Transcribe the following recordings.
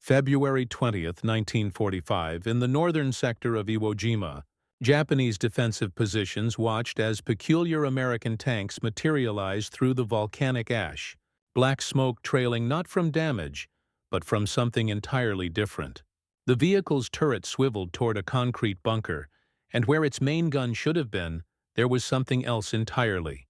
February 20, 1945, in the northern sector of Iwo Jima, Japanese defensive positions watched as peculiar American tanks materialized through the volcanic ash, black smoke trailing not from damage, but from something entirely different. The vehicle's turret swiveled toward a concrete bunker, and where its main gun should have been, there was something else entirely.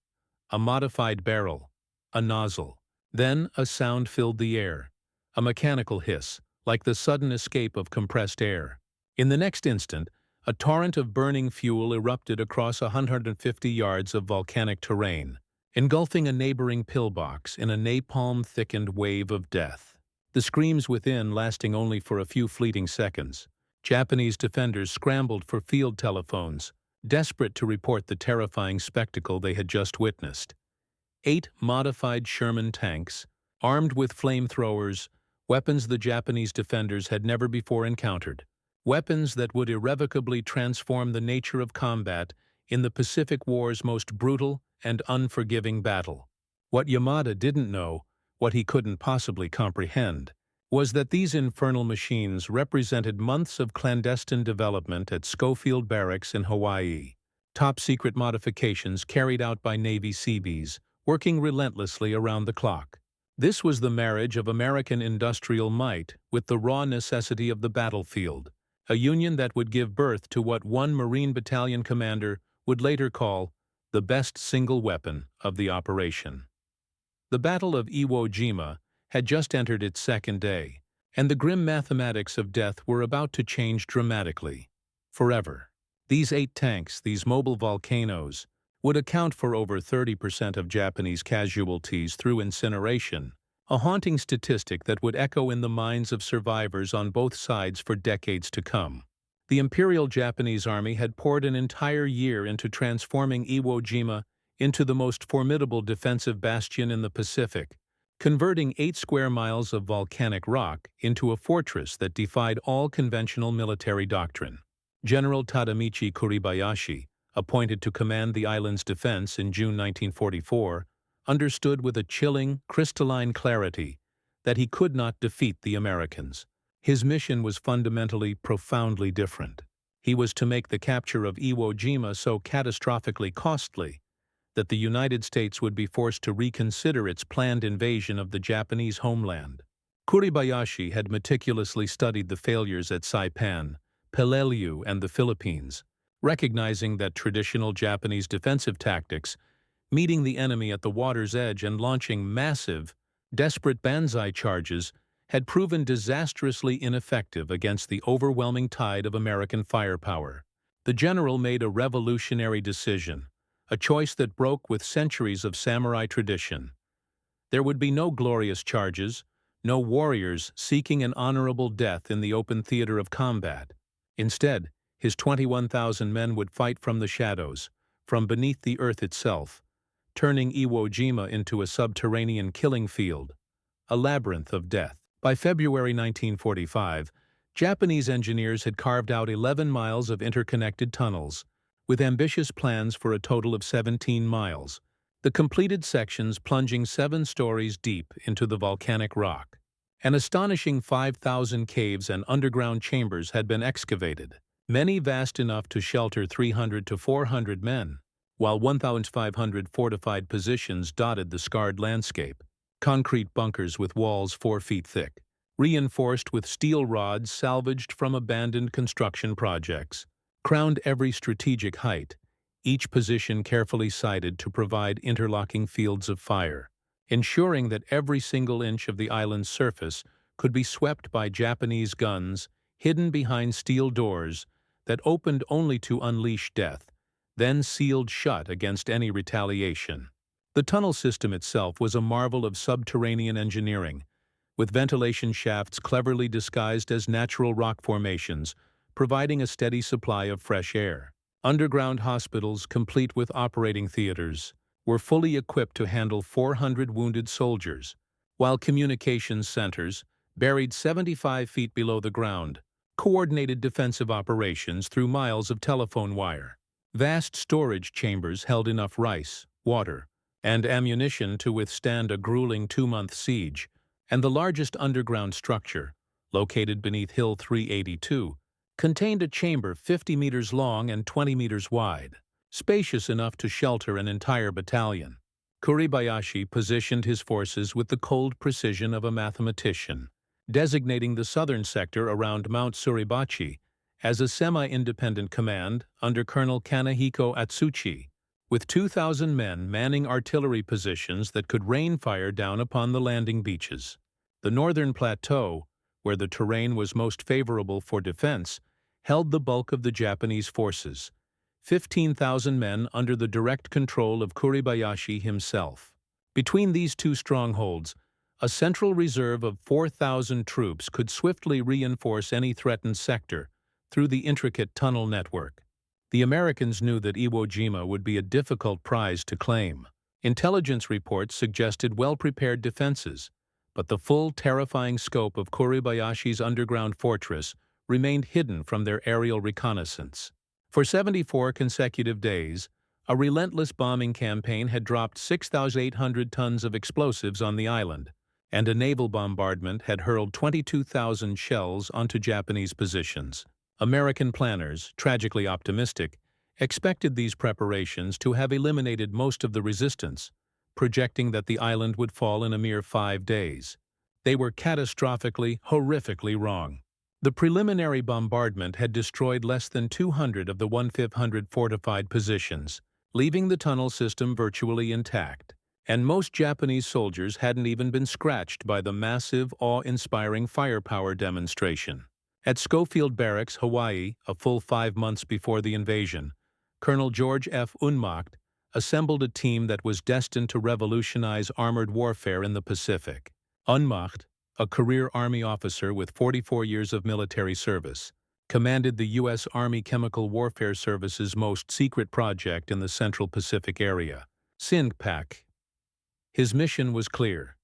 A modified barrel, a nozzle. Then a sound filled the air, a mechanical hiss, like the sudden escape of compressed air. In the next instant, a torrent of burning fuel erupted across 150 yards of volcanic terrain, engulfing a neighboring pillbox in a napalm-thickened wave of death. The screams within lasting only for a few fleeting seconds. Japanese defenders scrambled for field telephones, desperate to report the terrifying spectacle they had just witnessed. 8 modified Sherman tanks, armed with flamethrowers, weapons the Japanese defenders had never before encountered, weapons that would irrevocably transform the nature of combat in the Pacific War's most brutal and unforgiving battle. What Yamada didn't know, what he couldn't possibly comprehend, was that these infernal machines represented months of clandestine development at Schofield Barracks in Hawaii, top-secret modifications carried out by Navy Seabees, working relentlessly around the clock. This was the marriage of American industrial might with the raw necessity of the battlefield, a union that would give birth to what one Marine Battalion commander would later call the best single weapon of the operation. The Battle of Iwo Jima had just entered its second day, and the grim mathematics of death were about to change dramatically, forever. These 8 tanks, these mobile volcanoes, would account for over 30% of Japanese casualties through incineration, a haunting statistic that would echo in the minds of survivors on both sides for decades to come. The Imperial Japanese Army had poured an entire year into transforming Iwo Jima into the most formidable defensive bastion in the Pacific, converting 8 square miles of volcanic rock into a fortress that defied all conventional military doctrine. General Tadamichi Kuribayashi, appointed to command the island's defense in June 1944, understood with a chilling, crystalline clarity that he could not defeat the Americans. His mission was fundamentally, profoundly different. He was to make the capture of Iwo Jima so catastrophically costly that the United States would be forced to reconsider its planned invasion of the Japanese homeland. Kuribayashi had meticulously studied the failures at Saipan, Peleliu, and the Philippines, recognizing that traditional Japanese defensive tactics, meeting the enemy at the water's edge and launching massive, desperate banzai charges, had proven disastrously ineffective against the overwhelming tide of American firepower. The general made a revolutionary decision, a choice that broke with centuries of samurai tradition. There would be no glorious charges, no warriors seeking an honorable death in the open theater of combat. Instead, his 21,000 men would fight from the shadows, from beneath the earth itself, turning Iwo Jima into a subterranean killing field, a labyrinth of death. By February 1945, Japanese engineers had carved out 11 miles of interconnected tunnels, with ambitious plans for a total of 17 miles, the completed sections plunging 7 stories deep into the volcanic rock. An astonishing 5,000 caves and underground chambers had been excavated, many vast enough to shelter 300 to 400 men, while 1,500 fortified positions dotted the scarred landscape. Concrete bunkers with walls 4 feet thick, reinforced with steel rods salvaged from abandoned construction projects, crowned every strategic height, each position carefully sited to provide interlocking fields of fire, ensuring that every single inch of the island's surface could be swept by Japanese guns hidden behind steel doors that opened only to unleash death, then sealed shut against any retaliation. The tunnel system itself was a marvel of subterranean engineering, with ventilation shafts cleverly disguised as natural rock formations, providing a steady supply of fresh air. Underground hospitals, complete with operating theaters, were fully equipped to handle 400 wounded soldiers, while communications centers, buried 75 feet below the ground, coordinated defensive operations through miles of telephone wire. Vast storage chambers held enough rice, water, and ammunition to withstand a grueling 2-month siege, and the largest underground structure, located beneath Hill 382, contained a chamber 50 meters long and 20 meters wide, spacious enough to shelter an entire battalion. Kuribayashi positioned his forces with the cold precision of a mathematician, designating the southern sector around Mount Suribachi as a semi-independent command under Colonel Kanehiko Atsuchi, with 2,000 men manning artillery positions that could rain fire down upon the landing beaches. The northern plateau, where the terrain was most favorable for defense, held the bulk of the Japanese forces, 15,000 men under the direct control of Kuribayashi himself. Between these two strongholds, a central reserve of 4,000 troops could swiftly reinforce any threatened sector through the intricate tunnel network. The Americans knew that Iwo Jima would be a difficult prize to claim. Intelligence reports suggested well-prepared defenses, but the full, terrifying scope of Kuribayashi's underground fortress remained hidden from their aerial reconnaissance. For 74 consecutive days, a relentless bombing campaign had dropped 6,800 tons of explosives on the island, and a naval bombardment had hurled 22,000 shells onto Japanese positions. American planners, tragically optimistic, expected these preparations to have eliminated most of the resistance, projecting that the island would fall in a mere 5 days. They were catastrophically, horrifically wrong. The preliminary bombardment had destroyed less than 200 of the 1,500 fortified positions, leaving the tunnel system virtually intact, and most Japanese soldiers hadn't even been scratched by the massive, awe-inspiring firepower demonstration. At Schofield Barracks, Hawaii, a full 5 months before the invasion, Colonel George F. Unmacht assembled a team that was destined to revolutionize armored warfare in the Pacific. Unmacht, a career Army officer with 44 years of military service, commanded the U.S. Army Chemical Warfare Service's most secret project in the Central Pacific area, SINCPAC. His mission was clear: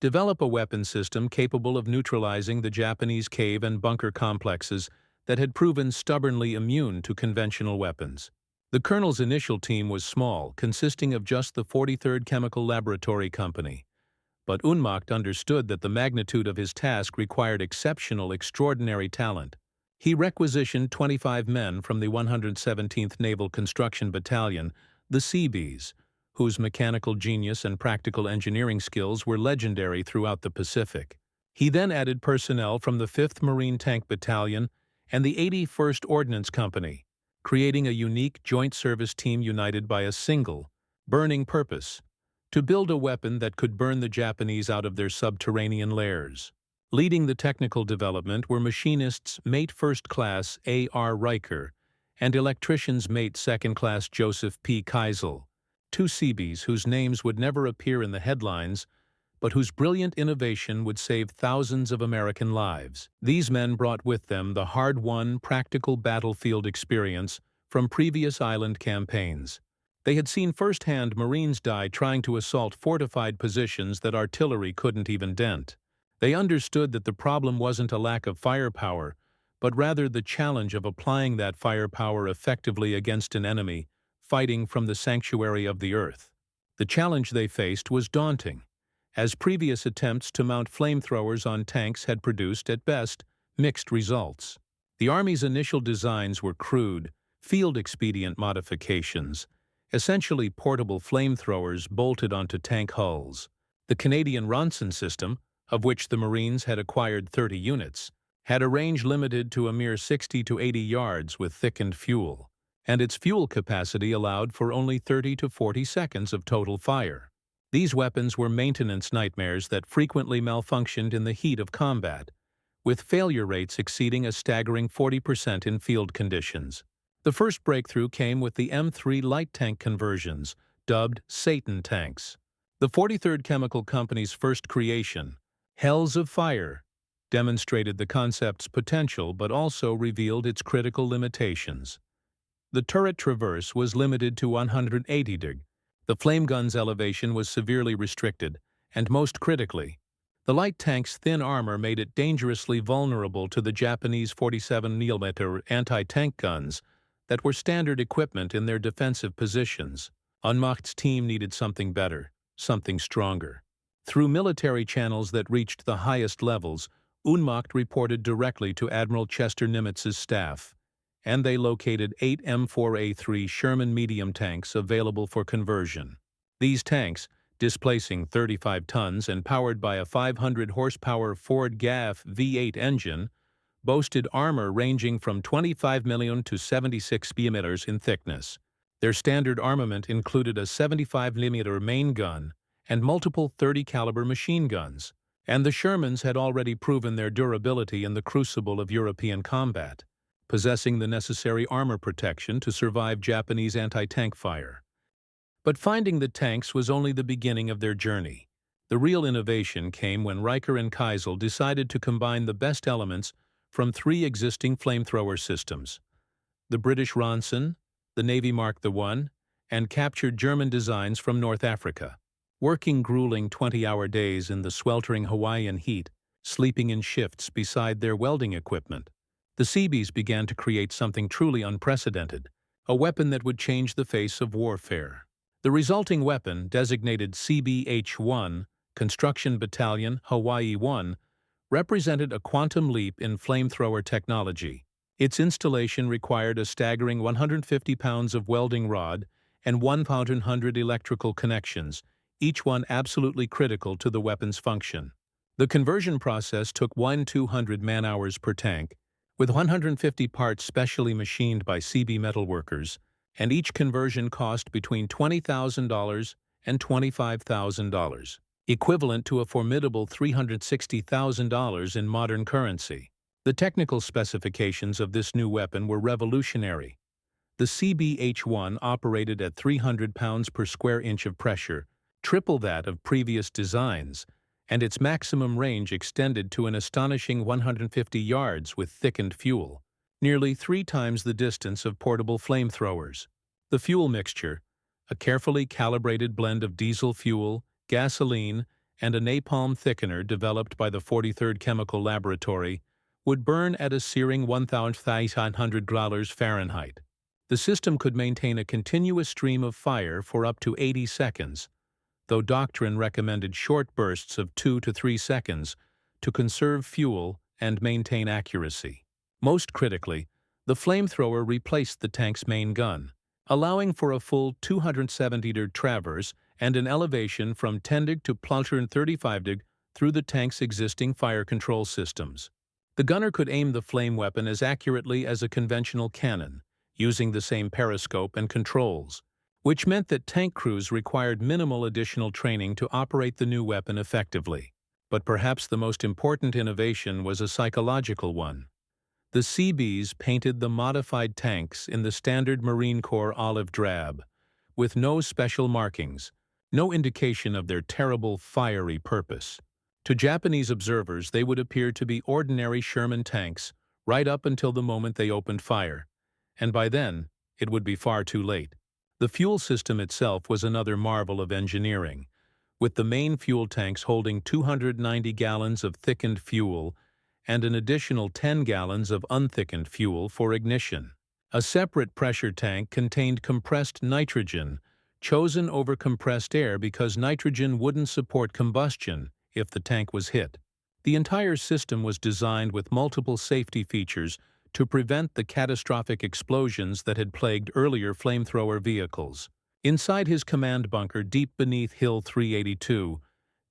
develop a weapon system capable of neutralizing the Japanese cave and bunker complexes that had proven stubbornly immune to conventional weapons. The colonel's initial team was small, consisting of just the 43rd Chemical Laboratory Company. But Unmacht understood that the magnitude of his task required extraordinary talent. He requisitioned 25 men from the 117th Naval Construction Battalion, the Seabees, whose mechanical genius and practical engineering skills were legendary throughout the Pacific. He then added personnel from the 5th Marine Tank Battalion and the 81st Ordnance Company, creating a unique joint service team united by a single, burning purpose: to build a weapon that could burn the Japanese out of their subterranean lairs. Leading the technical development were machinists Mate First Class A.R. Riker and electricians Mate Second Class Joseph P. Keisel, two Seabees whose names would never appear in the headlines, but whose brilliant innovation would save thousands of American lives. These men brought with them the hard-won, practical battlefield experience from previous island campaigns. They had seen firsthand Marines die trying to assault fortified positions that artillery couldn't even dent. They understood that the problem wasn't a lack of firepower, but rather the challenge of applying that firepower effectively against an enemy fighting from the sanctuary of the earth. The challenge they faced was daunting, as previous attempts to mount flamethrowers on tanks had produced, at best, mixed results. The Army's initial designs were crude, field-expedient modifications, essentially portable flamethrowers bolted onto tank hulls. The Canadian Ronson system, of which the Marines had acquired 30 units, had a range limited to a mere 60 to 80 yards with thickened fuel, and its fuel capacity allowed for only 30 to 40 seconds of total fire. These weapons were maintenance nightmares that frequently malfunctioned in the heat of combat, with failure rates exceeding a staggering 40% in field conditions. The first breakthrough came with the M3 light tank conversions, dubbed Satan tanks. The 43rd Chemical Company's first creation, Hells of Fire, demonstrated the concept's potential but also revealed its critical limitations. The turret traverse was limited to 180 deg. The flame gun's elevation was severely restricted, and most critically, the light tank's thin armor made it dangerously vulnerable to the Japanese 47mm anti-tank guns that were standard equipment in their defensive positions. Unmacht's team needed something better, something stronger. Through military channels that reached the highest levels, Wehrmacht reported directly to Admiral Chester Nimitz's staff, and they located 8 M4A3 Sherman medium tanks available for conversion. These tanks, displacing 35 tons and powered by a 500-horsepower Ford GAF V8 engine, boasted armor ranging from 25 mm to 76 mm in thickness. Their standard armament included a 75 mm main gun and multiple 30-caliber machine guns, and the Shermans had already proven their durability in the crucible of European combat, possessing the necessary armor protection to survive Japanese anti-tank fire. But finding the tanks was only the beginning of their journey. The real innovation came when Riker and Keisel decided to combine the best elements from 3 existing flamethrower systems: the British Ronson, the Navy Mark I, and captured German designs from North Africa. Working grueling 20-hour days in the sweltering Hawaiian heat, sleeping in shifts beside their welding equipment, the Seabees began to create something truly unprecedented, a weapon that would change the face of warfare. The resulting weapon, designated CBH-1, Construction Battalion Hawaii 1, represented a quantum leap in flamethrower technology. Its installation required a staggering 150 pounds of welding rod and 1,100 electrical connections, each one absolutely critical to the weapon's function. The conversion process took 200 man-hours per tank, with 150 parts specially machined by CB metalworkers, and each conversion cost between $20,000 and $25,000, equivalent to a formidable $360,000 in modern currency. The technical specifications of this new weapon were revolutionary. The CBH-1 operated at 300 pounds per square inch of pressure, triple that of previous designs, and its maximum range extended to an astonishing 150 yards with thickened fuel, nearly 3 times the distance of portable flamethrowers. The fuel mixture, a carefully calibrated blend of diesel fuel, gasoline, and a napalm thickener developed by the 43rd Chemical Laboratory, would burn at a searing 1,500 graus Fahrenheit. The system could maintain a continuous stream of fire for up to 80 seconds, though doctrine recommended short bursts of 2 to 3 seconds to conserve fuel and maintain accuracy. Most critically, the flamethrower replaced the tank's main gun, allowing for a full 270-degree traverse and an elevation from 10 to 35 through the tank's existing fire control systems. The gunner could aim the flame weapon as accurately as a conventional cannon, using the same periscope and controls, which meant that tank crews required minimal additional training to operate the new weapon effectively. But perhaps the most important innovation was a psychological one. The Seabees painted the modified tanks in the standard Marine Corps olive drab, with no special markings, no indication of their terrible, fiery purpose. To Japanese observers, they would appear to be ordinary Sherman tanks right up until the moment they opened fire, and by then, it would be far too late. The fuel system itself was another marvel of engineering, with the main fuel tanks holding 290 gallons of thickened fuel and an additional 10 gallons of unthickened fuel for ignition. A separate pressure tank contained compressed nitrogen, chosen over compressed air because nitrogen wouldn't support combustion if the tank was hit. The entire system was designed with multiple safety features to prevent the catastrophic explosions that had plagued earlier flamethrower vehicles. Inside his command bunker deep beneath Hill 382,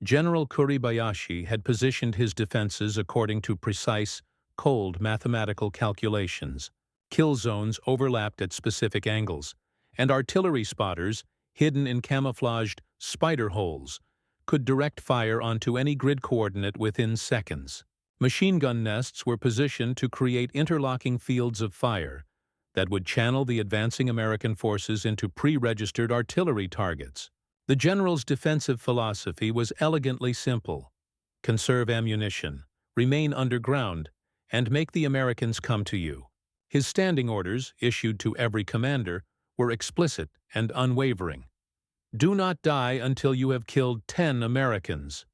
General Kuribayashi had positioned his defenses according to precise, cold mathematical calculations. Kill zones overlapped at specific angles, and artillery spotters, hidden in camouflaged spider holes, could direct fire onto any grid coordinate within seconds. Machine gun nests were positioned to create interlocking fields of fire that would channel the advancing American forces into pre-registered artillery targets. The general's defensive philosophy was elegantly simple: conserve ammunition, remain underground, and make the Americans come to you. His standing orders, issued to every commander, were explicit and unwavering. Do not die until you have killed 10 Americans.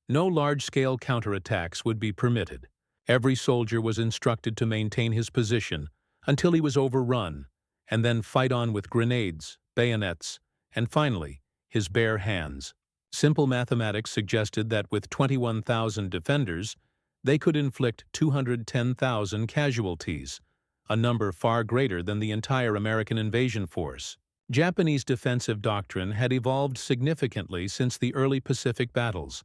No large-scale counterattacks would be permitted. Every soldier was instructed to maintain his position until he was overrun, and then fight on with grenades, bayonets, and finally, his bare hands. Simple mathematics suggested that with 21,000 defenders, they could inflict 210,000 casualties, a number far greater than the entire American invasion force. Japanese defensive doctrine had evolved significantly since the early Pacific battles,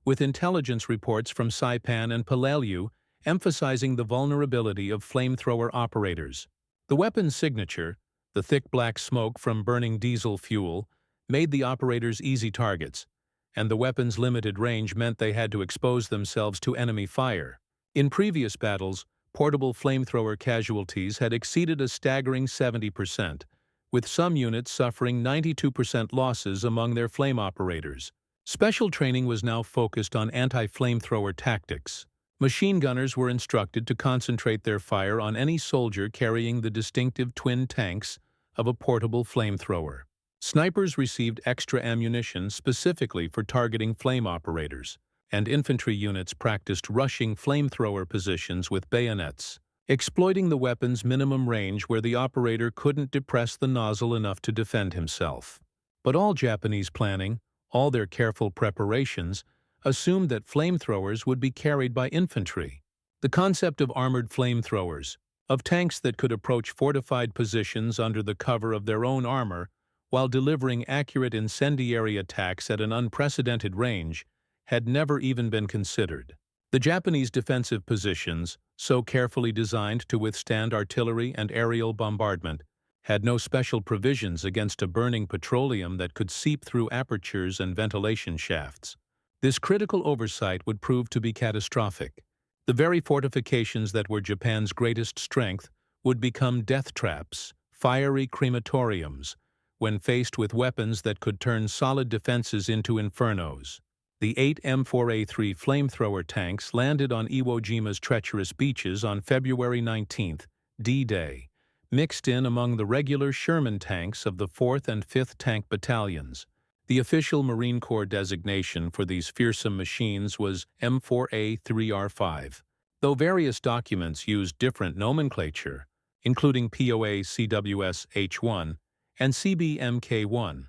with intelligence reports from Saipan and Peleliu emphasizing the vulnerability of flamethrower operators. The weapon's signature, the thick black smoke from burning diesel fuel, made the operators easy targets, and the weapon's limited range meant they had to expose themselves to enemy fire. In previous battles, portable flamethrower casualties had exceeded a staggering 70%, with some units suffering 92% losses among their flame operators. Special training was now focused on anti-flamethrower tactics. Machine gunners were instructed to concentrate their fire on any soldier carrying the distinctive twin tanks of a portable flamethrower. Snipers received extra ammunition specifically for targeting flame operators, and infantry units practiced rushing flamethrower positions with bayonets, exploiting the weapon's minimum range where the operator couldn't depress the nozzle enough to defend himself. But all Japanese planning, all their careful preparations, assumed that flamethrowers would be carried by infantry. The concept of armored flamethrowers, of tanks that could approach fortified positions under the cover of their own armor while delivering accurate incendiary attacks at an unprecedented range, had never even been considered. The Japanese defensive positions, so carefully designed to withstand artillery and aerial bombardment, had no special provisions against a burning petroleum that could seep through apertures and ventilation shafts. This critical oversight would prove to be catastrophic. The very fortifications that were Japan's greatest strength would become death traps, fiery crematoriums, when faced with weapons that could turn solid defenses into infernos. The 8 M4A3 flamethrower tanks landed on Iwo Jima's treacherous beaches on February 19, D-Day, mixed in among the regular Sherman tanks of the 4th and 5th Tank Battalions. The official Marine Corps designation for these fearsome machines was M4A3R5, though various documents used different nomenclature, including POA CWS H1 and CBMK1.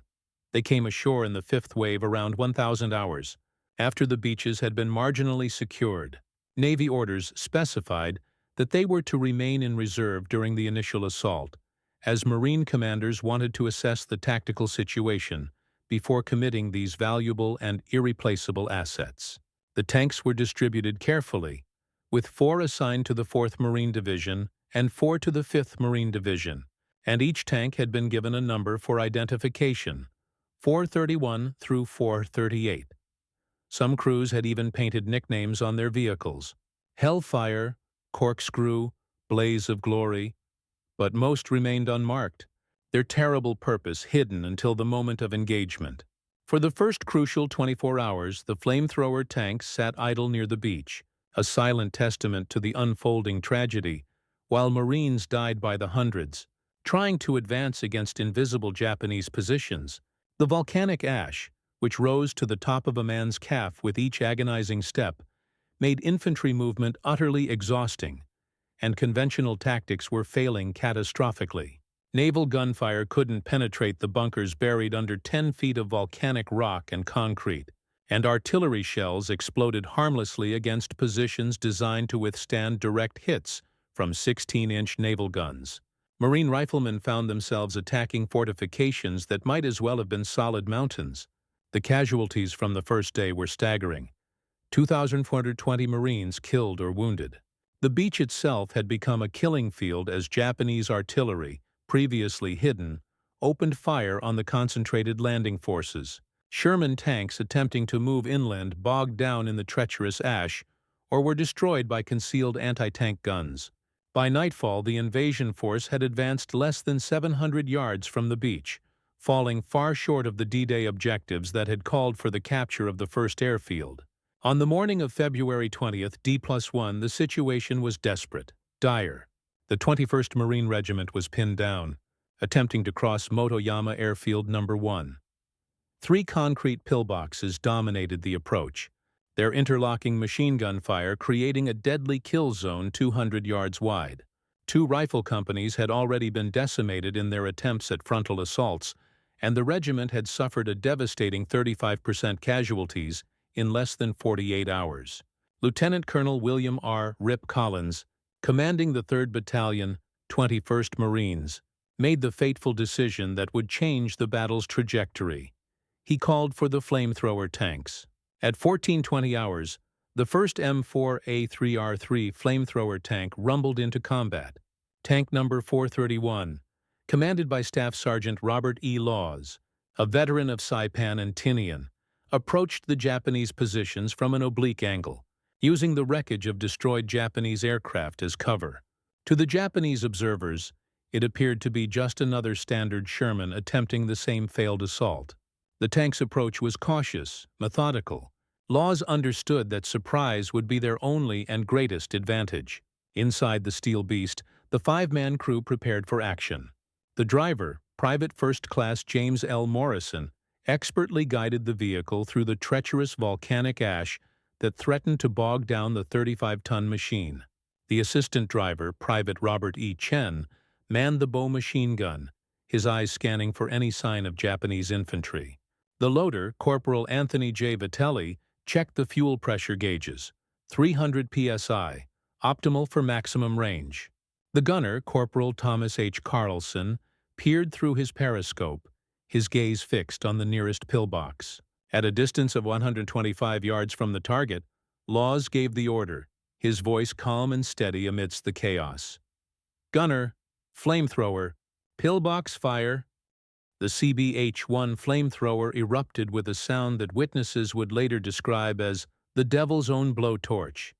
They came ashore in the 5th wave around 1,000 hours, after the beaches had been marginally secured. Navy orders specified that they were to remain in reserve during the initial assault, as Marine commanders wanted to assess the tactical situation before committing these valuable and irreplaceable assets. The tanks were distributed carefully, with 4 assigned to the 4th Marine Division and 4 to the 5th Marine Division, and each tank had been given a number for identification, 431 through 438. Some crews had even painted nicknames on their vehicles: Hellfire, Corkscrew, Blaze of Glory, but most remained unmarked, their terrible purpose hidden until the moment of engagement. For the first crucial 24 hours, the flamethrower tanks sat idle near the beach, a silent testament to the unfolding tragedy, while Marines died by the hundreds, trying to advance against invisible Japanese positions. The volcanic ash, which rose to the top of a man's calf with each agonizing step, made infantry movement utterly exhausting, and conventional tactics were failing catastrophically. Naval gunfire couldn't penetrate the bunkers buried under 10 feet of volcanic rock and concrete, and artillery shells exploded harmlessly against positions designed to withstand direct hits from 16-inch naval guns. Marine riflemen found themselves attacking fortifications that might as well have been solid mountains. The casualties from the first day were staggering: 2,420 Marines killed or wounded. The beach itself had become a killing field as Japanese artillery, previously hidden, opened fire on the concentrated landing forces. Sherman tanks attempting to move inland bogged down in the treacherous ash or were destroyed by concealed anti-tank guns. By nightfall, the invasion force had advanced less than 700 yards from the beach, falling far short of the D-Day objectives that had called for the capture of the first airfield. On the morning of February 20th, D+1, the situation was desperate, dire. The 21st Marine Regiment was pinned down, attempting to cross Motoyama Airfield No. 1. 3 concrete pillboxes dominated the approach, their interlocking machine gun fire creating a deadly kill zone 200 yards wide. 2 rifle companies had already been decimated in their attempts at frontal assaults, and the regiment had suffered a devastating 35% casualties in less than 48 hours. Lieutenant Colonel William R. Rip Collins, commanding the 3rd Battalion, 21st Marines, made the fateful decision that would change the battle's trajectory. He called for the flamethrower tanks. At 14:20 hours, the first M4A3R3 flamethrower tank rumbled into combat. Tank number 431, commanded by Staff Sergeant Robert E. Laws, a veteran of Saipan and Tinian, approached the Japanese positions from an oblique angle, using the wreckage of destroyed Japanese aircraft as cover. To the Japanese observers, it appeared to be just another standard Sherman attempting the same failed assault. The tank's approach was cautious, methodical. Laws understood that surprise would be their only and greatest advantage. Inside the steel beast, the 5-man crew prepared for action. The driver, Private First Class James L. Morrison, expertly guided the vehicle through the treacherous volcanic ash that threatened to bog down the 35-ton machine. The assistant driver, Private Robert E. Chen, manned the bow machine gun, his eyes scanning for any sign of Japanese infantry. The loader, Corporal Anthony J. Vitelli, checked the fuel pressure gauges, 300 psi, optimal for maximum range. The gunner, Corporal Thomas H. Carlson, peered through his periscope, his gaze fixed on the nearest pillbox. At a distance of 125 yards from the target, Laws gave the order, his voice calm and steady amidst the chaos. "Gunner, flamethrower, pillbox fire." The CBH-1 flamethrower erupted with a sound that witnesses would later describe as the devil's own blowtorch.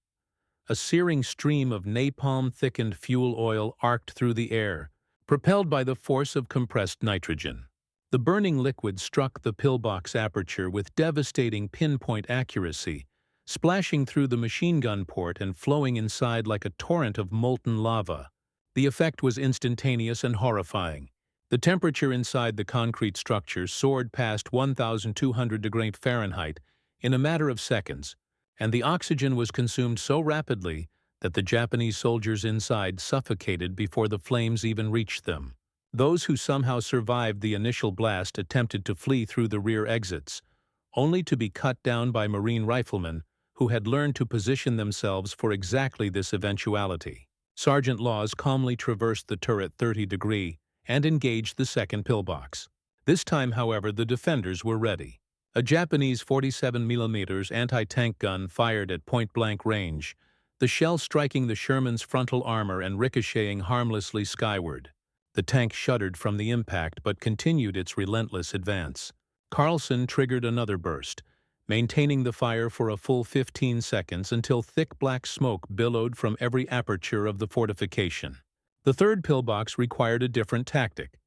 A searing stream of napalm-thickened fuel oil arced through the air, propelled by the force of compressed nitrogen. The burning liquid struck the pillbox aperture with devastating pinpoint accuracy, splashing through the machine gun port and flowing inside like a torrent of molten lava. The effect was instantaneous and horrifying. The temperature inside the concrete structure soared past 1,200 degrees Fahrenheit in a matter of seconds, and the oxygen was consumed so rapidly that the Japanese soldiers inside suffocated before the flames even reached them. Those who somehow survived the initial blast attempted to flee through the rear exits, only to be cut down by Marine riflemen who had learned to position themselves for exactly this eventuality. Sergeant Laws calmly traversed the turret 30 degree and engaged the second pillbox. This time, however, the defenders were ready. A Japanese 47mm anti-tank gun fired at point-blank range, the shell striking the Sherman's frontal armor and ricocheting harmlessly skyward. The tank shuddered from the impact but continued its relentless advance. Carlson triggered another burst, maintaining the fire for a full 15 seconds until thick black smoke billowed from every aperture of the fortification. The third pillbox required a different tactic,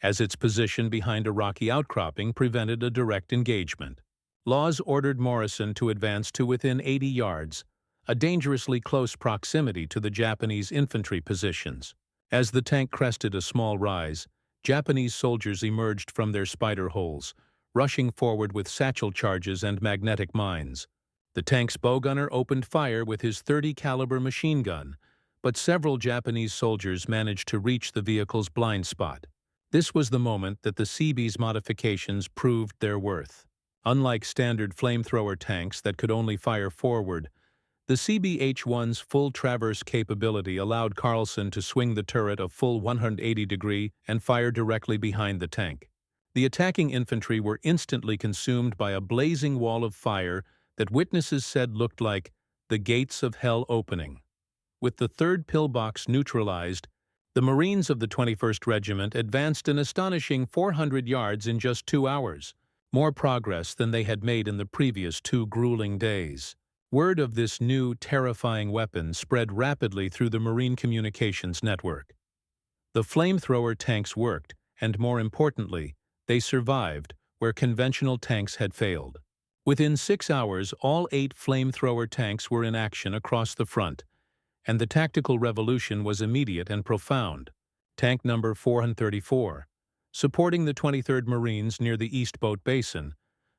as its position behind a rocky outcropping prevented a direct engagement. Laws ordered Morrison to advance to within 80 yards, a dangerously close proximity to the Japanese infantry positions. As the tank crested a small rise, Japanese soldiers emerged from their spider holes, rushing forward with satchel charges and magnetic mines. The tank's bowgunner opened fire with his .30 caliber machine gun, but several Japanese soldiers managed to reach the vehicle's blind spot. This was the moment that the CB's modifications proved their worth. Unlike standard flamethrower tanks that could only fire forward, the CBH-1's full traverse capability allowed Carlson to swing the turret a full 180 degree and fire directly behind the tank. The attacking infantry were instantly consumed by a blazing wall of fire that witnesses said looked like the gates of hell opening. With the third pillbox neutralized, the Marines of the 21st Regiment advanced an astonishing 400 yards in just 2 hours, more progress than they had made in the previous 2 grueling days. Word of this new, terrifying weapon spread rapidly through the Marine communications network. The flamethrower tanks worked, and more importantly, they survived where conventional tanks had failed. Within 6 hours, all 8 flamethrower tanks were in action across the front, and the tactical revolution was immediate and profound. Tank number 434, supporting the 23rd Marines near the East Boat Basin,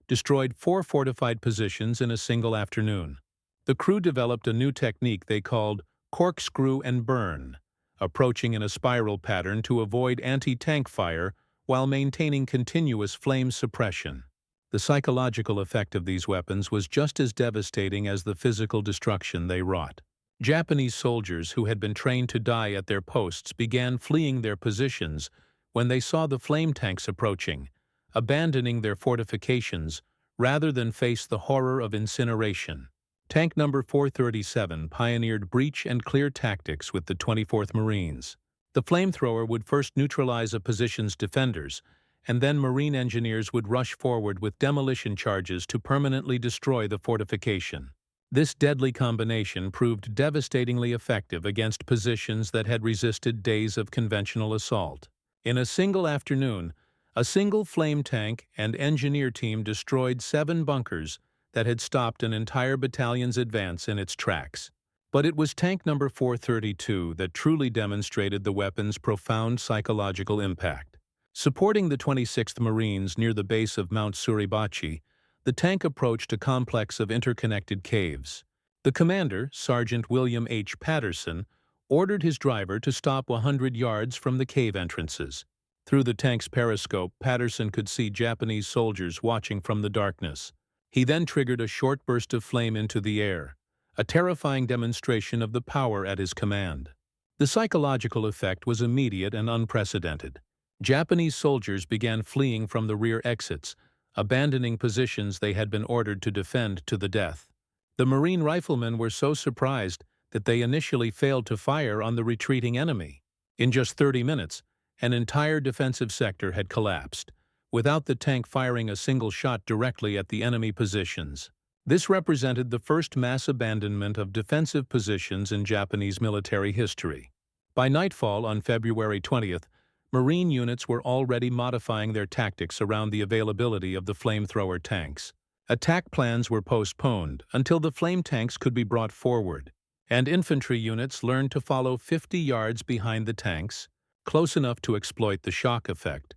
destroyed 4 fortified positions in a single afternoon. The crew developed a new technique they called corkscrew and burn, approaching in a spiral pattern to avoid anti-tank fire while maintaining continuous flame suppression. The psychological effect of these weapons was just as devastating as the physical destruction they wrought. Japanese soldiers who had been trained to die at their posts began fleeing their positions when they saw the flame tanks approaching, abandoning their fortifications rather than face the horror of incineration. Tank number 437 pioneered breach and clear tactics with the 24th Marines. The flamethrower would first neutralize a position's defenders, and then Marine engineers would rush forward with demolition charges to permanently destroy the fortification. This deadly combination proved devastatingly effective against positions that had resisted days of conventional assault. In a single afternoon, a single flame tank and engineer team destroyed 7 bunkers that had stopped an entire battalion's advance in its tracks. But it was tank number 432 that truly demonstrated the weapon's profound psychological impact. Supporting the 26th Marines near the base of Mount Suribachi, the tank approached a complex of interconnected caves. The commander, Sergeant William H. Patterson, ordered his driver to stop 100 yards from the cave entrances. Through the tank's periscope, Patterson could see Japanese soldiers watching from the darkness. He then triggered a short burst of flame into the air, a terrifying demonstration of the power at his command. The psychological effect was immediate and unprecedented. Japanese soldiers began fleeing from the rear exits, abandoning positions they had been ordered to defend to the death. The Marine riflemen were so surprised that they initially failed to fire on the retreating enemy. In just 30 minutes, an entire defensive sector had collapsed, without the tank firing a single shot directly at the enemy positions. This represented the first mass abandonment of defensive positions in Japanese military history. By nightfall on February 20th, Marine units were already modifying their tactics around the availability of the flamethrower tanks. Attack plans were postponed until the flame tanks could be brought forward, and infantry units learned to follow 50 yards behind the tanks, close enough to exploit the shock effect,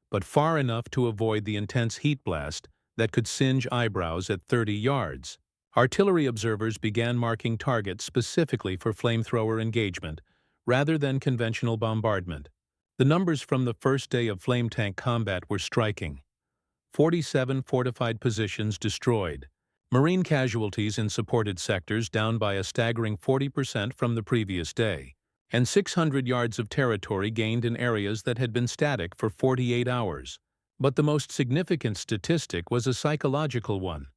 but far enough to avoid the intense heat blast that could singe eyebrows at 30 yards. Artillery observers began marking targets specifically for flamethrower engagement, rather than conventional bombardment. The numbers from the first day of flame tank combat were striking. 47 fortified positions destroyed, Marine casualties in supported sectors down by a staggering 40% from the previous day, and 600 yards of territory gained in areas that had been static for 48 hours. But the most significant statistic was a psychological one.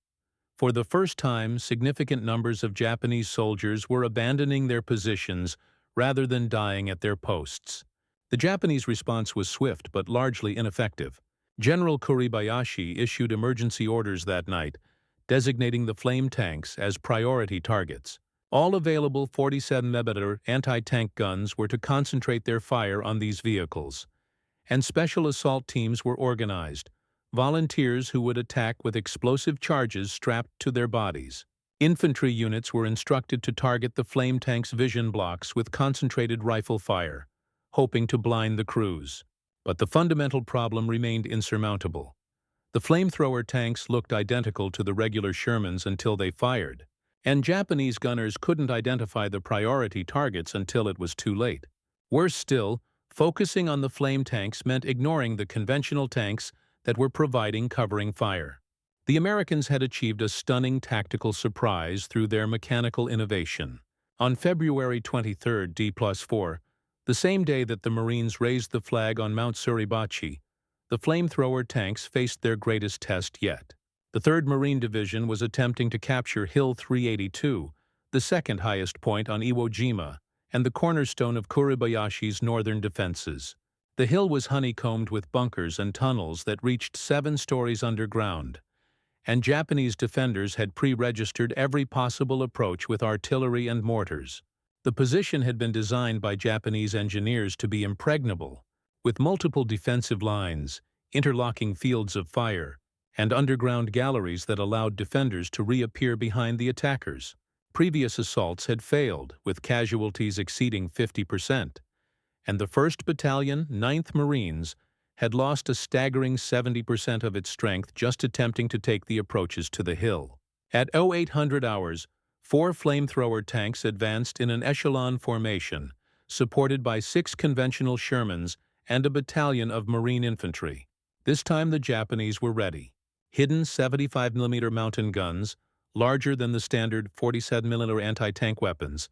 For the first time, significant numbers of Japanese soldiers were abandoning their positions rather than dying at their posts. The Japanese response was swift but largely ineffective. General Kuribayashi issued emergency orders that night, designating the flame tanks as priority targets. All available 47mm anti-tank guns were to concentrate their fire on these vehicles, and special assault teams were organized, volunteers who would attack with explosive charges strapped to their bodies. Infantry units were instructed to target the flame tank's vision blocks with concentrated rifle fire, hoping to blind the crews. But the fundamental problem remained insurmountable. The flamethrower tanks looked identical to the regular Shermans until they fired, and Japanese gunners couldn't identify the priority targets until it was too late. Worse still, focusing on the flame tanks meant ignoring the conventional tanks that were providing covering fire. The Americans had achieved a stunning tactical surprise through their mechanical innovation. On February 23, D+4, the same day that the Marines raised the flag on Mount Suribachi, the flamethrower tanks faced their greatest test yet. The 3rd Marine Division was attempting to capture Hill 382, the second highest point on Iwo Jima, and the cornerstone of Kuribayashi's northern defenses. The hill was honeycombed with bunkers and tunnels that reached 7 stories underground, and Japanese defenders had pre-registered every possible approach with artillery and mortars. The position had been designed by Japanese engineers to be impregnable, with multiple defensive lines, interlocking fields of fire, and underground galleries that allowed defenders to reappear behind the attackers. Previous assaults had failed, with casualties exceeding 50%, and the 1st Battalion, 9th Marines, had lost a staggering 70% of its strength just attempting to take the approaches to the hill. At 0800 hours, 4 flamethrower tanks advanced in an echelon formation, supported by 6 conventional Shermans and a battalion of Marine infantry. This time the Japanese were ready. Hidden 75mm mountain guns, larger than the standard 47mm anti-tank weapons,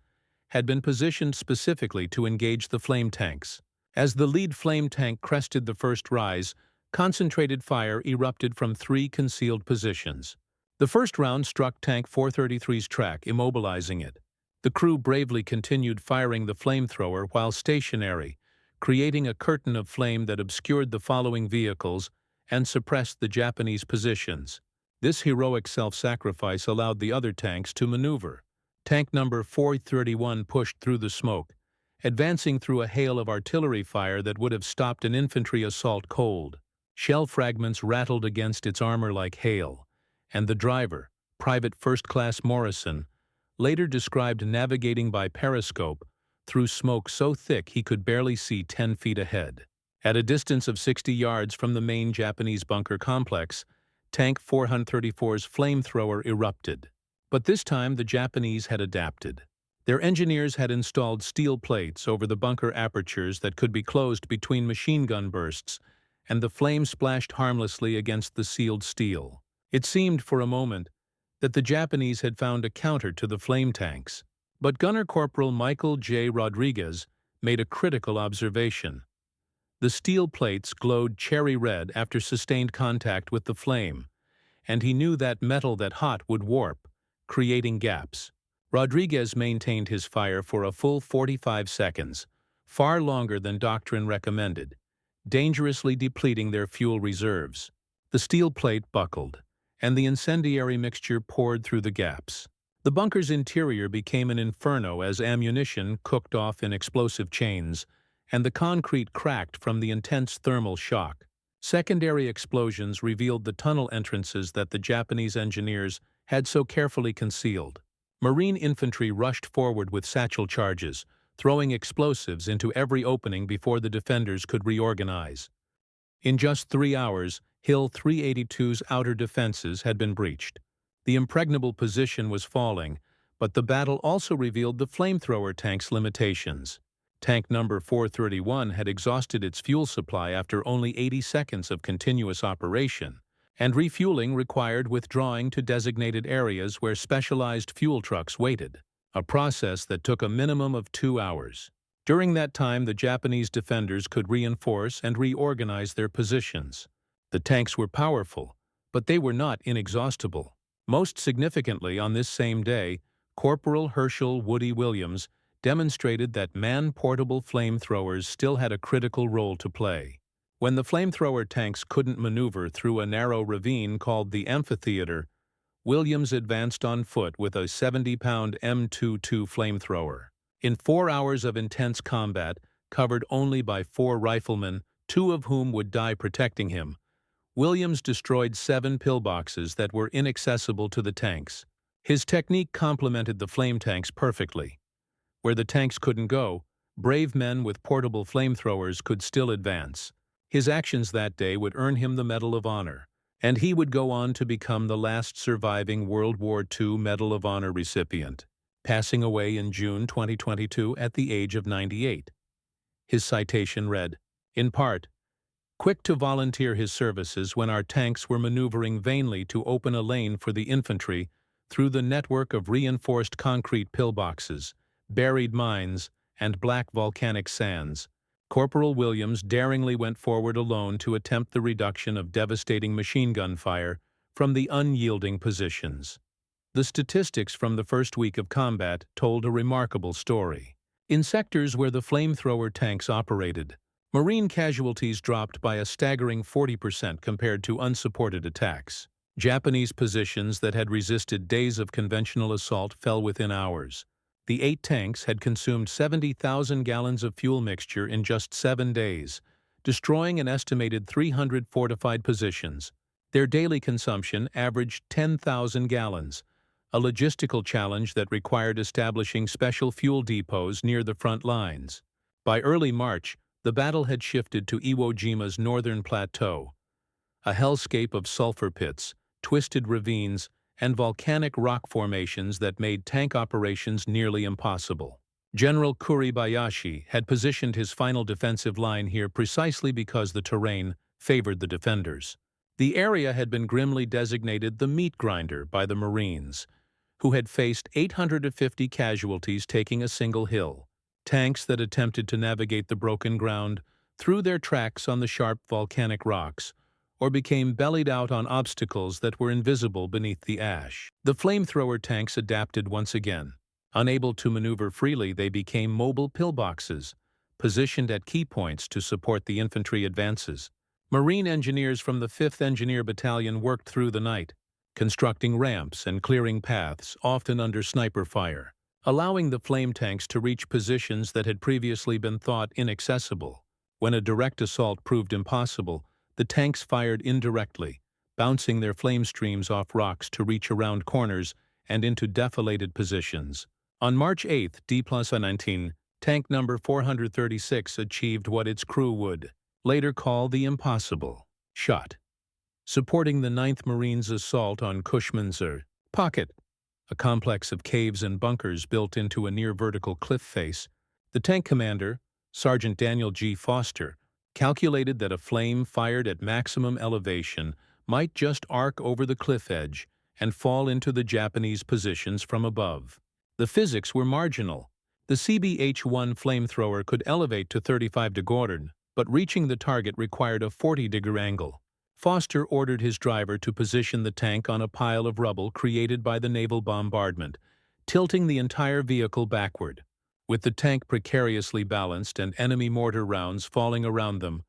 had been positioned specifically to engage the flame tanks. As the lead flame tank crested the first rise, concentrated fire erupted from 3 concealed positions. The first round struck Tank 433's track, immobilizing it. The crew bravely continued firing the flamethrower while stationary, creating a curtain of flame that obscured the following vehicles and suppressed the Japanese positions. This heroic self-sacrifice allowed the other tanks to maneuver. Tank number 431 pushed through the smoke, advancing through a hail of artillery fire that would have stopped an infantry assault cold. Shell fragments rattled against its armor like hail, and the driver, Private First Class Morrison, later described navigating by periscope through smoke so thick he could barely see 10 feet ahead. At a distance of 60 yards from the main Japanese bunker complex, Tank 434's flamethrower erupted. But this time the Japanese had adapted. Their engineers had installed steel plates over the bunker apertures that could be closed between machine gun bursts, and the flame splashed harmlessly against the sealed steel. It seemed for a moment that the Japanese had found a counter to the flame tanks. But Gunner Corporal Michael J. Rodriguez made a critical observation. The steel plates glowed cherry red after sustained contact with the flame, and he knew that metal that hot would warp, creating gaps. Rodriguez maintained his fire for a full 45 seconds, far longer than doctrine recommended, dangerously depleting their fuel reserves. The steel plate buckled, and the incendiary mixture poured through the gaps. The bunker's interior became an inferno as ammunition cooked off in explosive chains, and the concrete cracked from the intense thermal shock. Secondary explosions revealed the tunnel entrances that the Japanese engineers had so carefully concealed. Marine infantry rushed forward with satchel charges, throwing explosives into every opening before the defenders could reorganize. In just 3 hours, Hill 382's outer defenses had been breached. The impregnable position was falling, but the battle also revealed the flamethrower tank's limitations. Tank number 431 had exhausted its fuel supply after only 80 seconds of continuous operation, and refueling required withdrawing to designated areas where specialized fuel trucks waited, a process that took a minimum of 2 hours. During that time, the Japanese defenders could reinforce and reorganize their positions. The tanks were powerful, but they were not inexhaustible. Most significantly, on this same day, Corporal Herschel Woody Williams demonstrated that man-portable flamethrowers still had a critical role to play. When the flamethrower tanks couldn't maneuver through a narrow ravine called the amphitheater, Williams advanced on foot with a 70-pound M22 flamethrower. In 4 hours of intense combat, covered only by 4 riflemen, 2 of whom would die protecting him, Williams destroyed 7 pillboxes that were inaccessible to the tanks. His technique complemented the flame tanks perfectly. Where the tanks couldn't go, brave men with portable flamethrowers could still advance. His actions that day would earn him the Medal of Honor, and he would go on to become the last surviving World War II Medal of Honor recipient, passing away in June 2022 at the age of 98. His citation read, in part, "Quick to volunteer his services when our tanks were maneuvering vainly to open a lane for the infantry through the network of reinforced concrete pillboxes, buried mines, and black volcanic sands, Corporal Williams daringly went forward alone to attempt the reduction of devastating machine gun fire from the unyielding positions." The statistics from the first week of combat told a remarkable story. In sectors where the flamethrower tanks operated, Marine casualties dropped by a staggering 40% compared to unsupported attacks. Japanese positions that had resisted days of conventional assault fell within hours. The 8 tanks had consumed 70,000 gallons of fuel mixture in just 7 days, destroying an estimated 300 fortified positions. Their daily consumption averaged 10,000 gallons, a logistical challenge that required establishing special fuel depots near the front lines. By early March, the battle had shifted to Iwo Jima's northern plateau, a hellscape of sulfur pits, twisted ravines, and volcanic rock formations that made tank operations nearly impossible. General Kuribayashi had positioned his final defensive line here precisely because the terrain favored the defenders. The area had been grimly designated the meat grinder by the Marines, who had faced 850 casualties taking a single hill. Tanks that attempted to navigate the broken ground threw their tracks on the sharp volcanic rocks, or became bellied out on obstacles that were invisible beneath the ash. The flamethrower tanks adapted once again. Unable to maneuver freely, they became mobile pillboxes, positioned at key points to support the infantry advances. Marine engineers from the 5th Engineer Battalion worked through the night, constructing ramps and clearing paths, often under sniper fire, allowing the flame tanks to reach positions that had previously been thought inaccessible. When a direct assault proved impossible, the tanks fired indirectly, bouncing their flame streams off rocks to reach around corners and into defilated positions. On March 8, D+19, tank number 436 achieved what its crew would later call the impossible shot, supporting the 9th Marines' assault on Cushman's Pocket, a complex of caves and bunkers built into a near-vertical cliff face. The tank commander, Sergeant Daniel G. Foster, calculated that a flame fired at maximum elevation might just arc over the cliff edge and fall into the Japanese positions from above. The physics were marginal. The CBH-1 flamethrower could elevate to 35 degrees, but reaching the target required a 40-degree angle. Foster ordered his driver to position the tank on a pile of rubble created by the naval bombardment, tilting the entire vehicle backward. With the tank precariously balanced and enemy mortar rounds falling around them,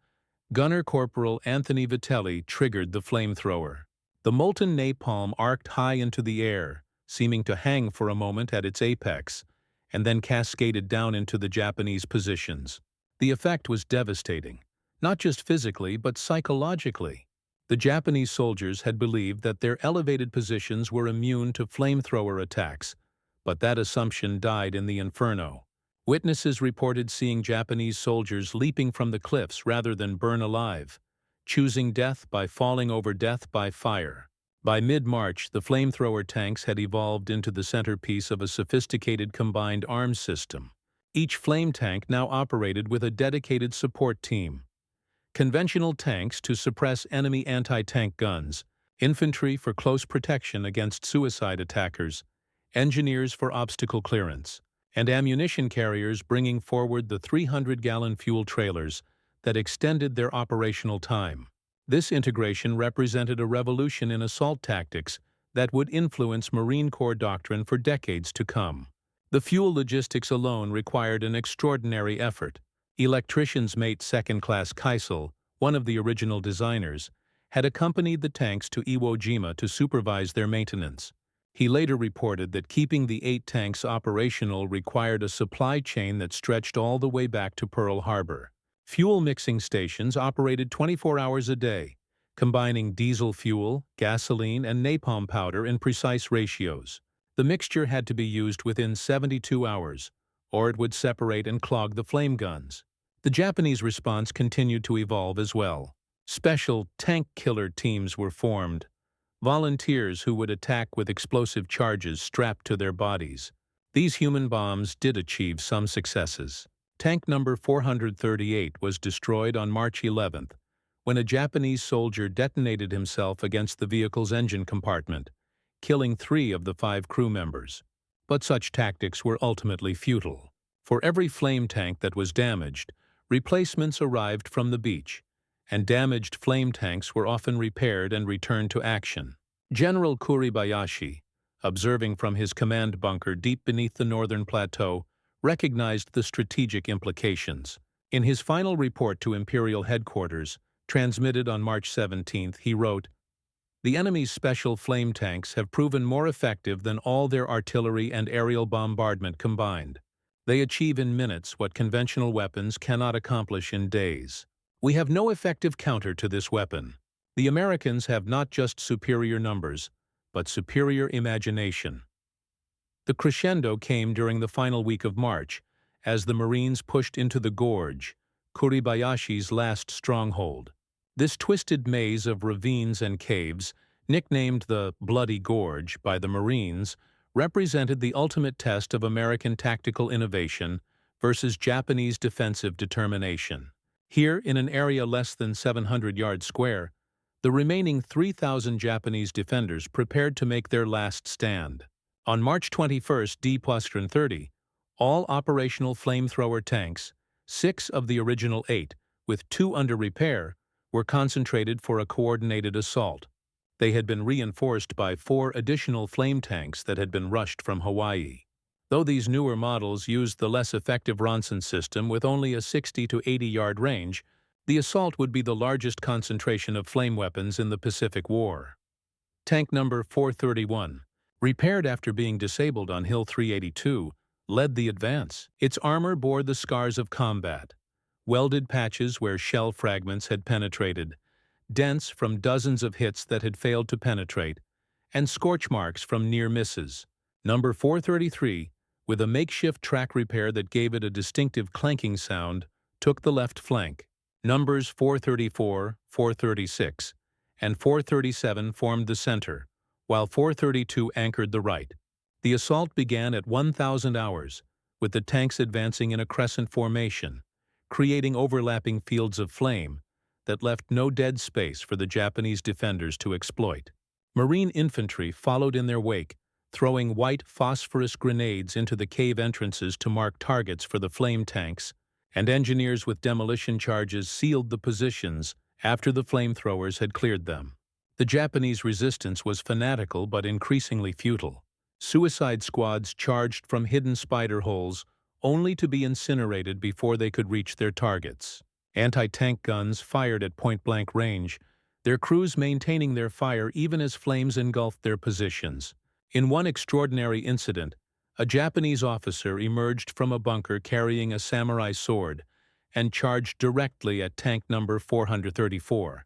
Gunner Corporal Anthony Vitelli triggered the flamethrower. The molten napalm arced high into the air, seeming to hang for a moment at its apex, and then cascaded down into the Japanese positions. The effect was devastating, not just physically but psychologically. The Japanese soldiers had believed that their elevated positions were immune to flamethrower attacks, but that assumption died in the inferno. Witnesses reported seeing Japanese soldiers leaping from the cliffs rather than burn alive, choosing death by falling over death by fire. By mid-March, the flamethrower tanks had evolved into the centerpiece of a sophisticated combined arms system. Each flame tank now operated with a dedicated support team. Conventional tanks to suppress enemy anti-tank guns, infantry for close protection against suicide attackers, engineers for obstacle clearance, and ammunition carriers bringing forward the 300-gallon fuel trailers that extended their operational time. This integration represented a revolution in assault tactics that would influence Marine Corps doctrine for decades to come. The fuel logistics alone required an extraordinary effort. Electrician's mate second-class Keisel, one of the original designers, had accompanied the tanks to Iwo Jima to supervise their maintenance. He later reported that keeping the 8 tanks operational required a supply chain that stretched all the way back to Pearl Harbor. Fuel mixing stations operated 24 hours a day, combining diesel fuel, gasoline, and napalm powder in precise ratios. The mixture had to be used within 72 hours, or it would separate and clog the flame guns. The Japanese response continued to evolve as well. Special tank killer teams were formed, volunteers who would attack with explosive charges strapped to their bodies. These human bombs did achieve some successes. Tank number 438 was destroyed on March 11th, when a Japanese soldier detonated himself against the vehicle's engine compartment, killing 3 of the 5 crew members. But such tactics were ultimately futile. For every flame tank that was damaged, replacements arrived from the beach, and damaged flame tanks were often repaired and returned to action. General Kuribayashi, observing from his command bunker deep beneath the northern plateau, recognized the strategic implications. In his final report to Imperial Headquarters, transmitted on March 17th, he wrote, "The enemy's special flame tanks have proven more effective than all their artillery and aerial bombardment combined. They achieve in minutes what conventional weapons cannot accomplish in days. We have no effective counter to this weapon. The Americans have not just superior numbers, but superior imagination." The crescendo came during the final week of March, as the Marines pushed into the gorge, Kuribayashi's last stronghold. This twisted maze of ravines and caves, nicknamed the Bloody Gorge by the Marines, represented the ultimate test of American tactical innovation versus Japanese defensive determination. Here, in an area less than 700 yards square, The remaining 3,000 Japanese defenders prepared to make their last stand. On March 21, D+30, all operational flamethrower tanks, 6 of the original 8, with 2 under repair, were concentrated for a coordinated assault. They had been reinforced by 4 additional flame tanks that had been rushed from Hawaii. Though these newer models used the less effective Ronson system with only a 60 to 80-yard range, the assault would be the largest concentration of flame weapons in the Pacific War. Tank number 431, repaired after being disabled on Hill 382, led the advance. Its armor bore the scars of combat, welded patches where shell fragments had penetrated, dents from dozens of hits that had failed to penetrate, and scorch marks from near misses. Number 433, with a makeshift track repair that gave it a distinctive clanking sound, took the left flank. Numbers 434, 436, and 437 formed the center, while 432 anchored the right. The assault began at 1,000 hours, with the tanks advancing in a crescent formation, creating overlapping fields of flame that left no dead space for the Japanese defenders to exploit. Marine infantry followed in their wake, throwing white phosphorus grenades into the cave entrances to mark targets for the flame tanks, and engineers with demolition charges sealed the positions after the flamethrowers had cleared them. The Japanese resistance was fanatical but increasingly futile. Suicide squads charged from hidden spider holes, only to be incinerated before they could reach their targets. Anti-tank guns fired at point-blank range, their crews maintaining their fire even as flames engulfed their positions. In one extraordinary incident, a Japanese officer emerged from a bunker carrying a samurai sword and charged directly at tank number 434.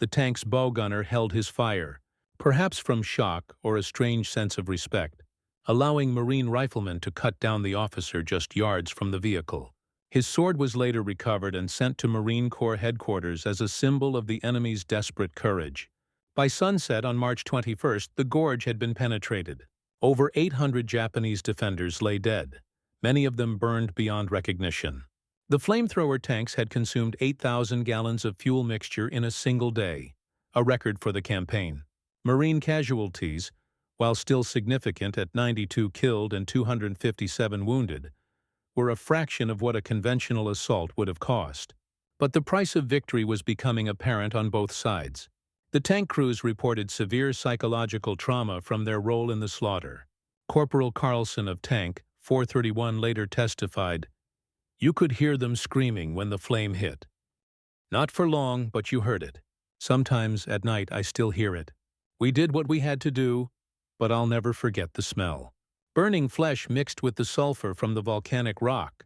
The tank's bow gunner held his fire, perhaps from shock or a strange sense of respect, allowing Marine riflemen to cut down the officer just yards from the vehicle. His sword was later recovered and sent to Marine Corps headquarters as a symbol of the enemy's desperate courage. By sunset on March 21st, the gorge had been penetrated. Over 800 Japanese defenders lay dead, many of them burned beyond recognition. The flamethrower tanks had consumed 8,000 gallons of fuel mixture in a single day, a record for the campaign. Marine casualties, while still significant at 92 killed and 257 wounded, were a fraction of what a conventional assault would have cost. But the price of victory was becoming apparent on both sides. The tank crews reported severe psychological trauma from their role in the slaughter. Corporal Carlson of Tank 431 later testified, "You could hear them screaming when the flame hit. Not for long, but you heard it. Sometimes at night I still hear it. We did what we had to do, but I'll never forget the smell." Burning flesh mixed with the sulfur from the volcanic rock.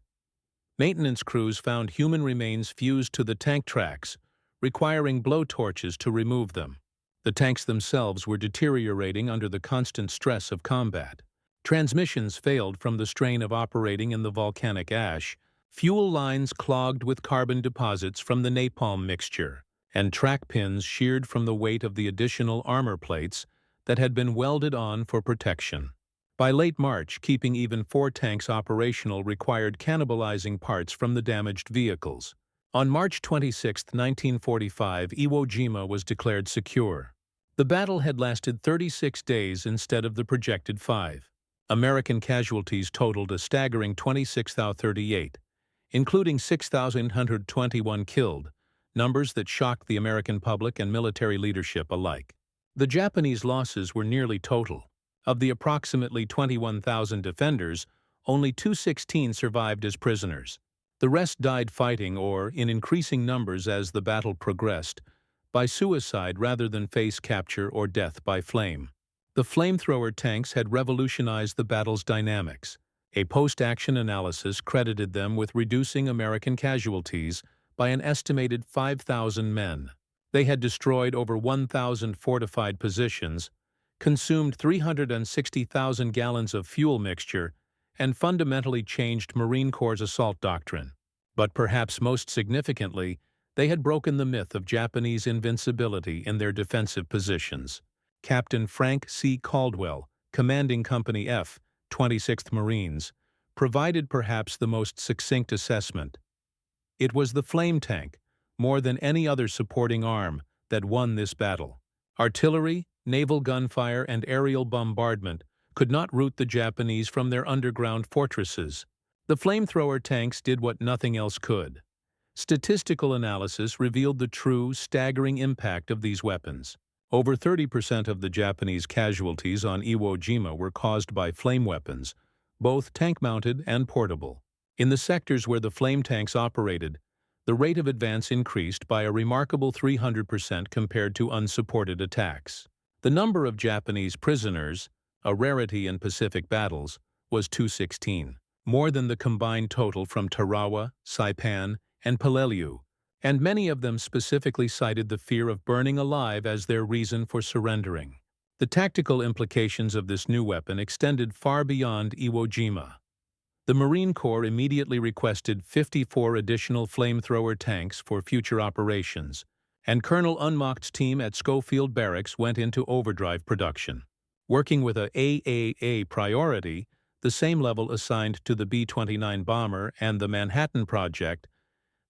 Maintenance crews found human remains fused to the tank tracks, requiring blowtorches to remove them. The tanks themselves were deteriorating under the constant stress of combat. Transmissions failed from the strain of operating in the volcanic ash, fuel lines clogged with carbon deposits from the napalm mixture, and track pins sheared from the weight of the additional armor plates that had been welded on for protection. By late March, keeping even 4 tanks operational required cannibalizing parts from the damaged vehicles. On March 26, 1945, Iwo Jima was declared secure. The battle had lasted 36 days instead of the projected 5. American casualties totaled a staggering 26,038, including 6,121 killed, numbers that shocked the American public and military leadership alike. The Japanese losses were nearly total. Of the approximately 21,000 defenders, only 216 survived as prisoners. The rest died fighting or, in increasing numbers as the battle progressed, by suicide rather than face capture or death by flame. The flamethrower tanks had revolutionized the battle's dynamics. A post-action analysis credited them with reducing American casualties by an estimated 5,000 men. They had destroyed over 1,000 fortified positions, consumed 360,000 gallons of fuel mixture, and fundamentally changed Marine Corps' assault doctrine. But perhaps most significantly, they had broken the myth of Japanese invincibility in their defensive positions. Captain Frank C. Caldwell, commanding Company F, 26th Marines, provided perhaps the most succinct assessment. It was the flame tank, more than any other supporting arm, that won this battle. Artillery, naval gunfire, and aerial bombardment could not rout the Japanese from their underground fortresses. The flamethrower tanks did what nothing else could. Statistical analysis revealed the true, staggering impact of these weapons. Over 30% of the Japanese casualties on Iwo Jima were caused by flame weapons, both tank-mounted and portable. In the sectors where the flame tanks operated, the rate of advance increased by a remarkable 300% compared to unsupported attacks. The number of Japanese prisoners, a rarity in Pacific battles, was 216, more than the combined total from Tarawa, Saipan, and Peleliu, and many of them specifically cited the fear of burning alive as their reason for surrendering. The tactical implications of this new weapon extended far beyond Iwo Jima. The Marine Corps immediately requested 54 additional flamethrower tanks for future operations, and Colonel Unmacht's team at Schofield Barracks went into overdrive production. Working with a AAA priority, the same level assigned to the B-29 bomber and the Manhattan Project,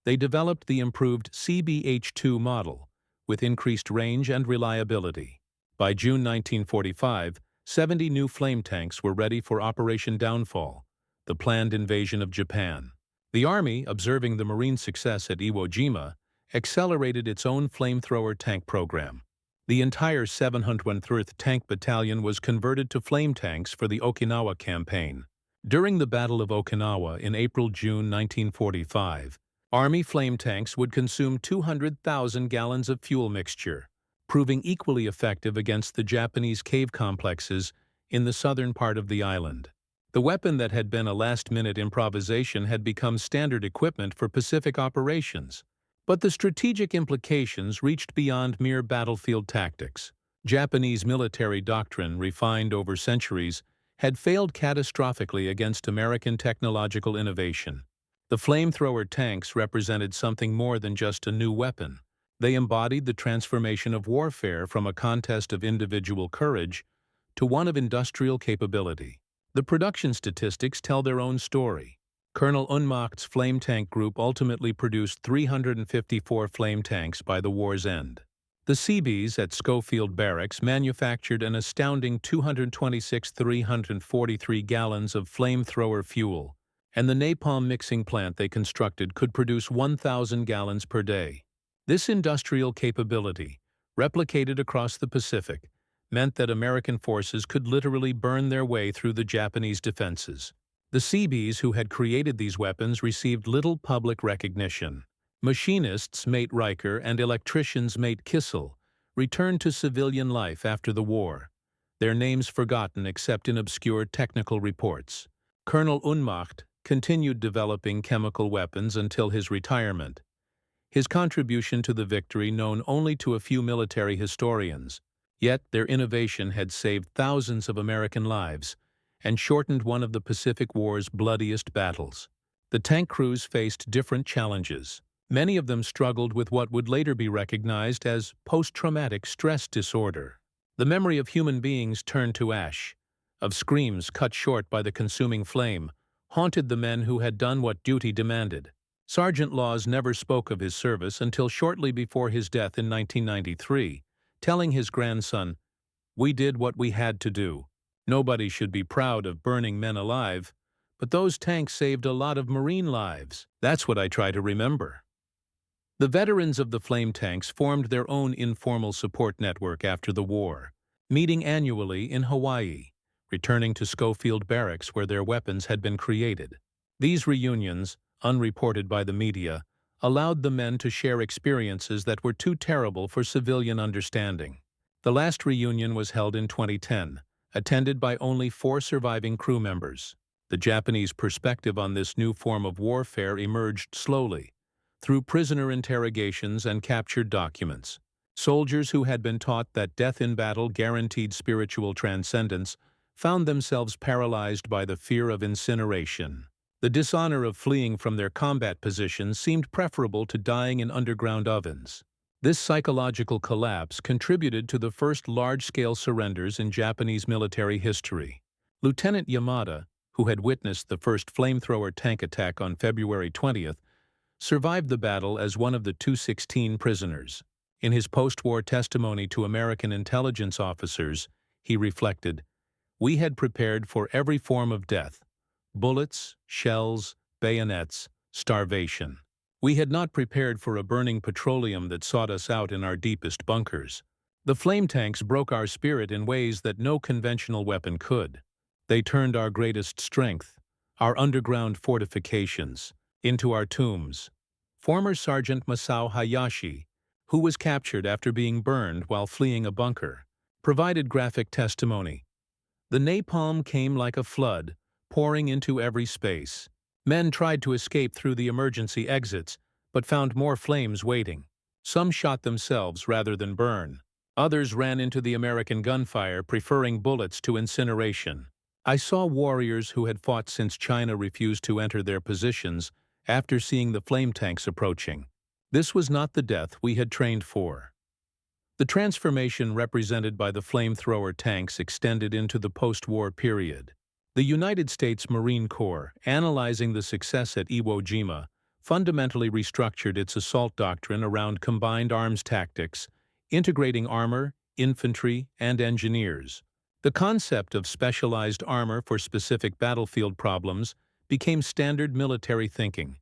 they developed the improved CBH-2 model, with increased range and reliability. By June 1945, 70 new flame tanks were ready for Operation Downfall, the planned invasion of Japan. The Army, observing the Marine success at Iwo Jima, accelerated its own flamethrower tank program. The entire 703rd Tank Battalion was converted to flame tanks for the Okinawa campaign. During the Battle of Okinawa in April-June 1945, Army flame tanks would consume 200,000 gallons of fuel mixture, proving equally effective against the Japanese cave complexes in the southern part of the island. The weapon that had been a last-minute improvisation had become standard equipment for Pacific operations. But the strategic implications reached beyond mere battlefield tactics. Japanese military doctrine, refined over centuries, had failed catastrophically against American technological innovation. The flamethrower tanks represented something more than just a new weapon. They embodied the transformation of warfare from a contest of individual courage to one of industrial capability. The production statistics tell their own story. Colonel Unmacht's flame tank group ultimately produced 354 flame tanks by the war's end. The Seabees at Schofield Barracks manufactured an astounding 226,343 gallons of flamethrower fuel, and the napalm mixing plant they constructed could produce 1,000 gallons per day. This industrial capability, replicated across the Pacific, meant that American forces could literally burn their way through the Japanese defenses. The Seabees who had created these weapons received little public recognition. Machinists Mate Riker and electricians Mate Kissel returned to civilian life after the war, their names forgotten except in obscure technical reports. Colonel Unmacht continued developing chemical weapons until his retirement, his contribution to the victory known only to a few military historians. Yet their innovation had saved thousands of American lives and shortened one of the Pacific War's bloodiest battles. The tank crews faced different challenges. Many of them struggled with what would later be recognized as post-traumatic stress disorder. The memory of human beings turned to ash, of screams cut short by the consuming flame, haunted the men who had done what duty demanded. Sergeant Laws never spoke of his service until shortly before his death in 1993, telling his grandson, "We did what we had to do. Nobody should be proud of burning men alive, but those tanks saved a lot of Marine lives." That's what I try to remember. The veterans of the flame tanks formed their own informal support network after the war, meeting annually in Hawaii, returning to Schofield Barracks where their weapons had been created. These reunions, unreported by the media, allowed the men to share experiences that were too terrible for civilian understanding. The last reunion was held in 2010, attended by only 4 surviving crew members. The Japanese perspective on this new form of warfare emerged slowly, through prisoner interrogations and captured documents. Soldiers who had been taught that death in battle guaranteed spiritual transcendence found themselves paralyzed by the fear of incineration. The dishonor of fleeing from their combat positions seemed preferable to dying in underground ovens. This psychological collapse contributed to the first large-scale surrenders in Japanese military history. Lieutenant Yamada, who had witnessed the first flamethrower tank attack on February 20th, survived the battle as one of the 216 prisoners. In his post-war testimony to American intelligence officers, he reflected, "We had prepared for every form of death: bullets, shells, bayonets, starvation. We had not prepared for a burning petroleum that sought us out in our deepest bunkers. The flame tanks broke our spirit in ways that no conventional weapon could. They turned our greatest strength, our underground fortifications, into our tombs." Former Sergeant Masao Hayashi, who was captured after being burned while fleeing a bunker, provided graphic testimony. "The napalm came like a flood, pouring into every space. Men tried to escape through the emergency exits, but found more flames waiting. Some shot themselves rather than burn. Others ran into the American gunfire, preferring bullets to incineration. I saw warriors who had fought since China refused to enter their positions after seeing the flame tanks approaching. This was not the death we had trained for." The transformation represented by the flamethrower tanks extended into the post-war period. The United States Marine Corps, analyzing the success at Iwo Jima, fundamentally restructured its assault doctrine around combined arms tactics, integrating armor, infantry, and engineers. The concept of specialized armor for specific battlefield problems became standard military thinking,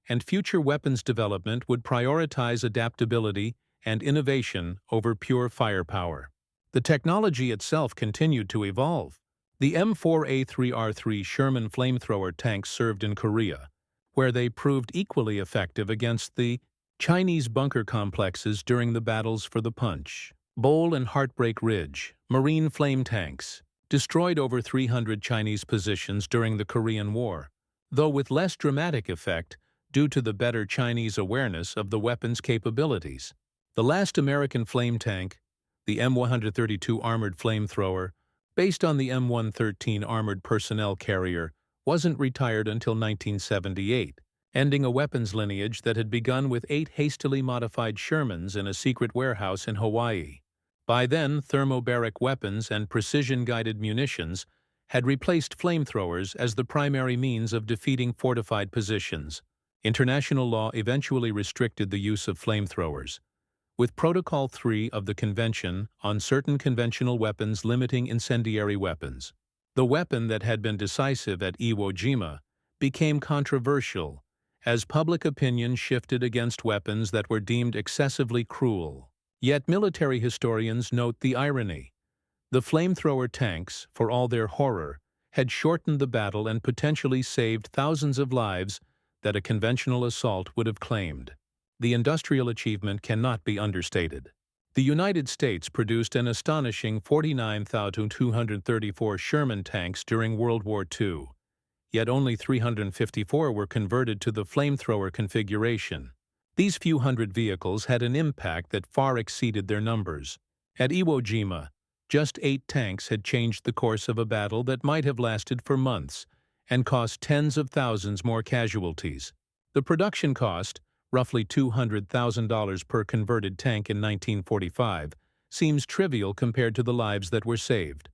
and future weapons development would prioritize adaptability and innovation over pure firepower. The technology itself continued to evolve. The M4A3R3 Sherman flamethrower tanks served in Korea, where they proved equally effective against the Chinese bunker complexes during the battles for the Punch Bowl and Heartbreak Ridge. Marine flame tanks destroyed over 300 Chinese positions during the Korean War, though with less dramatic effect due to the better Chinese awareness of the weapon's capabilities. The last American flame tank, the M132 armored flamethrower, based on the M113 armored personnel carrier, wasn't retired until 1978, ending a weapons lineage that had begun with 8 hastily modified Shermans in a secret warehouse in Hawaii. By then, thermobaric weapons and precision-guided munitions had replaced flamethrowers as the primary means of defeating fortified positions. International law eventually restricted the use of flamethrowers, with Protocol 3 of the Convention on Certain Conventional Weapons limiting incendiary weapons. The weapon that had been decisive at Iwo Jima became controversial as public opinion shifted against weapons that were deemed excessively cruel. Yet military historians note the irony. The flamethrower tanks, for all their horror, had shortened the battle and potentially saved thousands of lives that a conventional assault would have claimed. The industrial achievement cannot be understated. The United States produced an astonishing 49,234 Sherman tanks during World War II, yet only 354 were converted to the flamethrower configuration. These few hundred vehicles had an impact that far exceeded their numbers. At Iwo Jima, just 8 tanks had changed the course of a battle that might have lasted for months and cost tens of thousands more casualties. The production cost, roughly $200,000 per converted tank in 1945, seems trivial compared to the lives that were saved.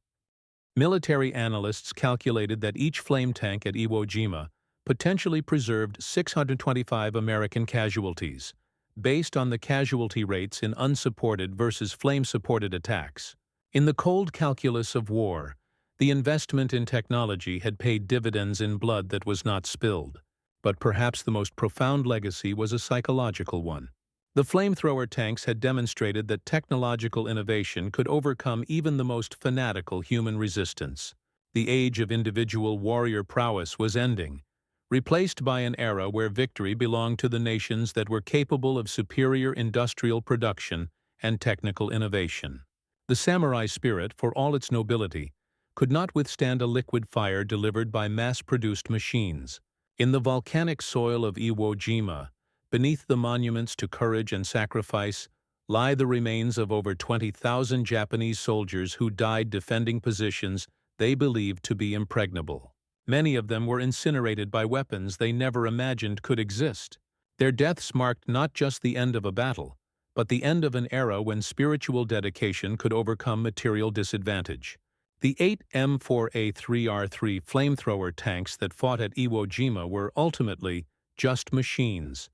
Military analysts calculated that each flame tank at Iwo Jima potentially preserved 625 American casualties, based on the casualty rates in unsupported versus flame-supported attacks. In the cold calculus of war, the investment in technology had paid dividends in blood that was not spilled. But perhaps the most profound legacy was a psychological one. The flamethrower tanks had demonstrated that technological innovation could overcome even the most fanatical human resistance. The age of individual warrior prowess was ending, replaced by an era where victory belonged to the nations that were capable of superior industrial production and technical innovation. The samurai spirit, for all its nobility, could not withstand a liquid fire delivered by mass-produced machines. In the volcanic soil of Iwo Jima, beneath the monuments to courage and sacrifice, lie the remains of over 20,000 Japanese soldiers who died defending positions they believed to be impregnable. Many of them were incinerated by weapons they never imagined could exist. Their deaths marked not just the end of a battle, but the end of an era when spiritual dedication could overcome material disadvantage. The 8 M4A3R3 flamethrower tanks that fought at Iwo Jima were ultimately just machines,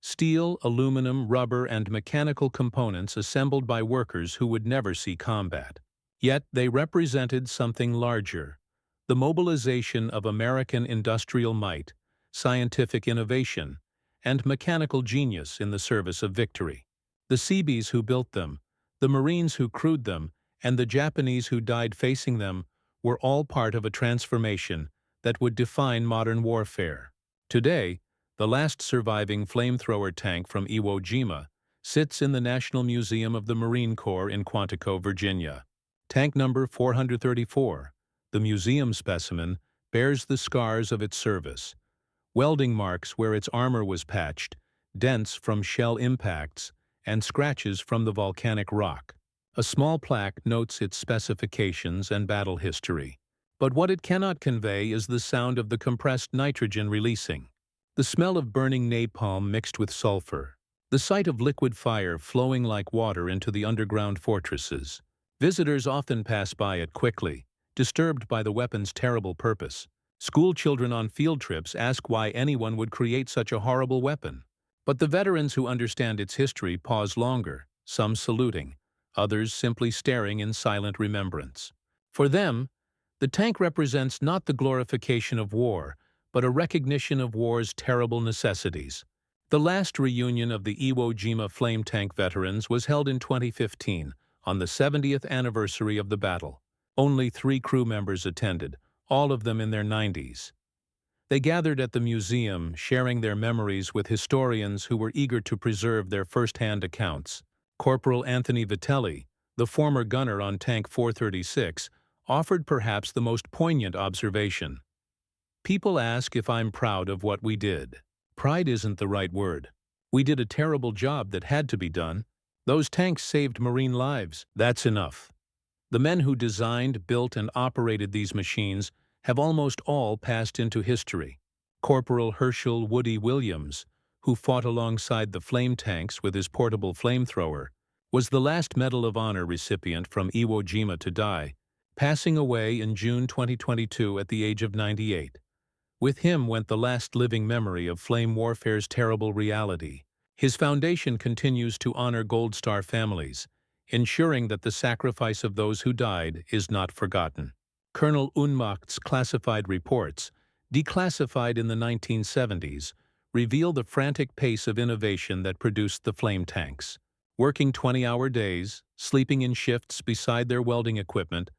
steel, aluminum, rubber, and mechanical components assembled by workers who would never see combat. Yet they represented something larger: the mobilization of American industrial might, scientific innovation, and mechanical genius in the service of victory. The Seabees who built them, the Marines who crewed them, and the Japanese who died facing them were all part of a transformation that would define modern warfare. Today, the last surviving flamethrower tank from Iwo Jima sits in the National Museum of the Marine Corps in Quantico, Virginia. Tank number 434, the museum specimen, bears the scars of its service: welding marks where its armor was patched, dents from shell impacts, and scratches from the volcanic rock. A small plaque notes its specifications and battle history. But what it cannot convey is the sound of the compressed nitrogen releasing, the smell of burning napalm mixed with sulfur, the sight of liquid fire flowing like water into the underground fortresses. Visitors often pass by it quickly, disturbed by the weapon's terrible purpose. School children on field trips ask why anyone would create such a horrible weapon. But the veterans who understand its history pause longer, some saluting, others simply staring in silent remembrance. For them, the tank represents not the glorification of war, but a recognition of war's terrible necessities. The last reunion of the Iwo Jima flame tank veterans was held in 2015, on the 70th anniversary of the battle. Only 3 crew members attended, all of them in their 90s. They gathered at the museum, sharing their memories with historians who were eager to preserve their first-hand accounts. Corporal Anthony Vitelli, the former gunner on Tank 436, offered perhaps the most poignant observation. "People ask if I'm proud of what we did. Pride isn't the right word. We did a terrible job that had to be done. Those tanks saved Marine lives. That's enough." The men who designed, built, and operated these machines have almost all passed into history. Corporal Herschel Woody Williams, who fought alongside the flame tanks with his portable flamethrower, was the last Medal of Honor recipient from Iwo Jima to die, passing away in June 2022 at the age of 98. With him went the last living memory of flame warfare's terrible reality. His foundation continues to honor Gold Star families, ensuring that the sacrifice of those who died is not forgotten. Colonel Unmacht's classified reports, declassified in the 1970s, reveal the frantic pace of innovation that produced the flame tanks. Working 20-hour days, sleeping in shifts beside their welding equipment,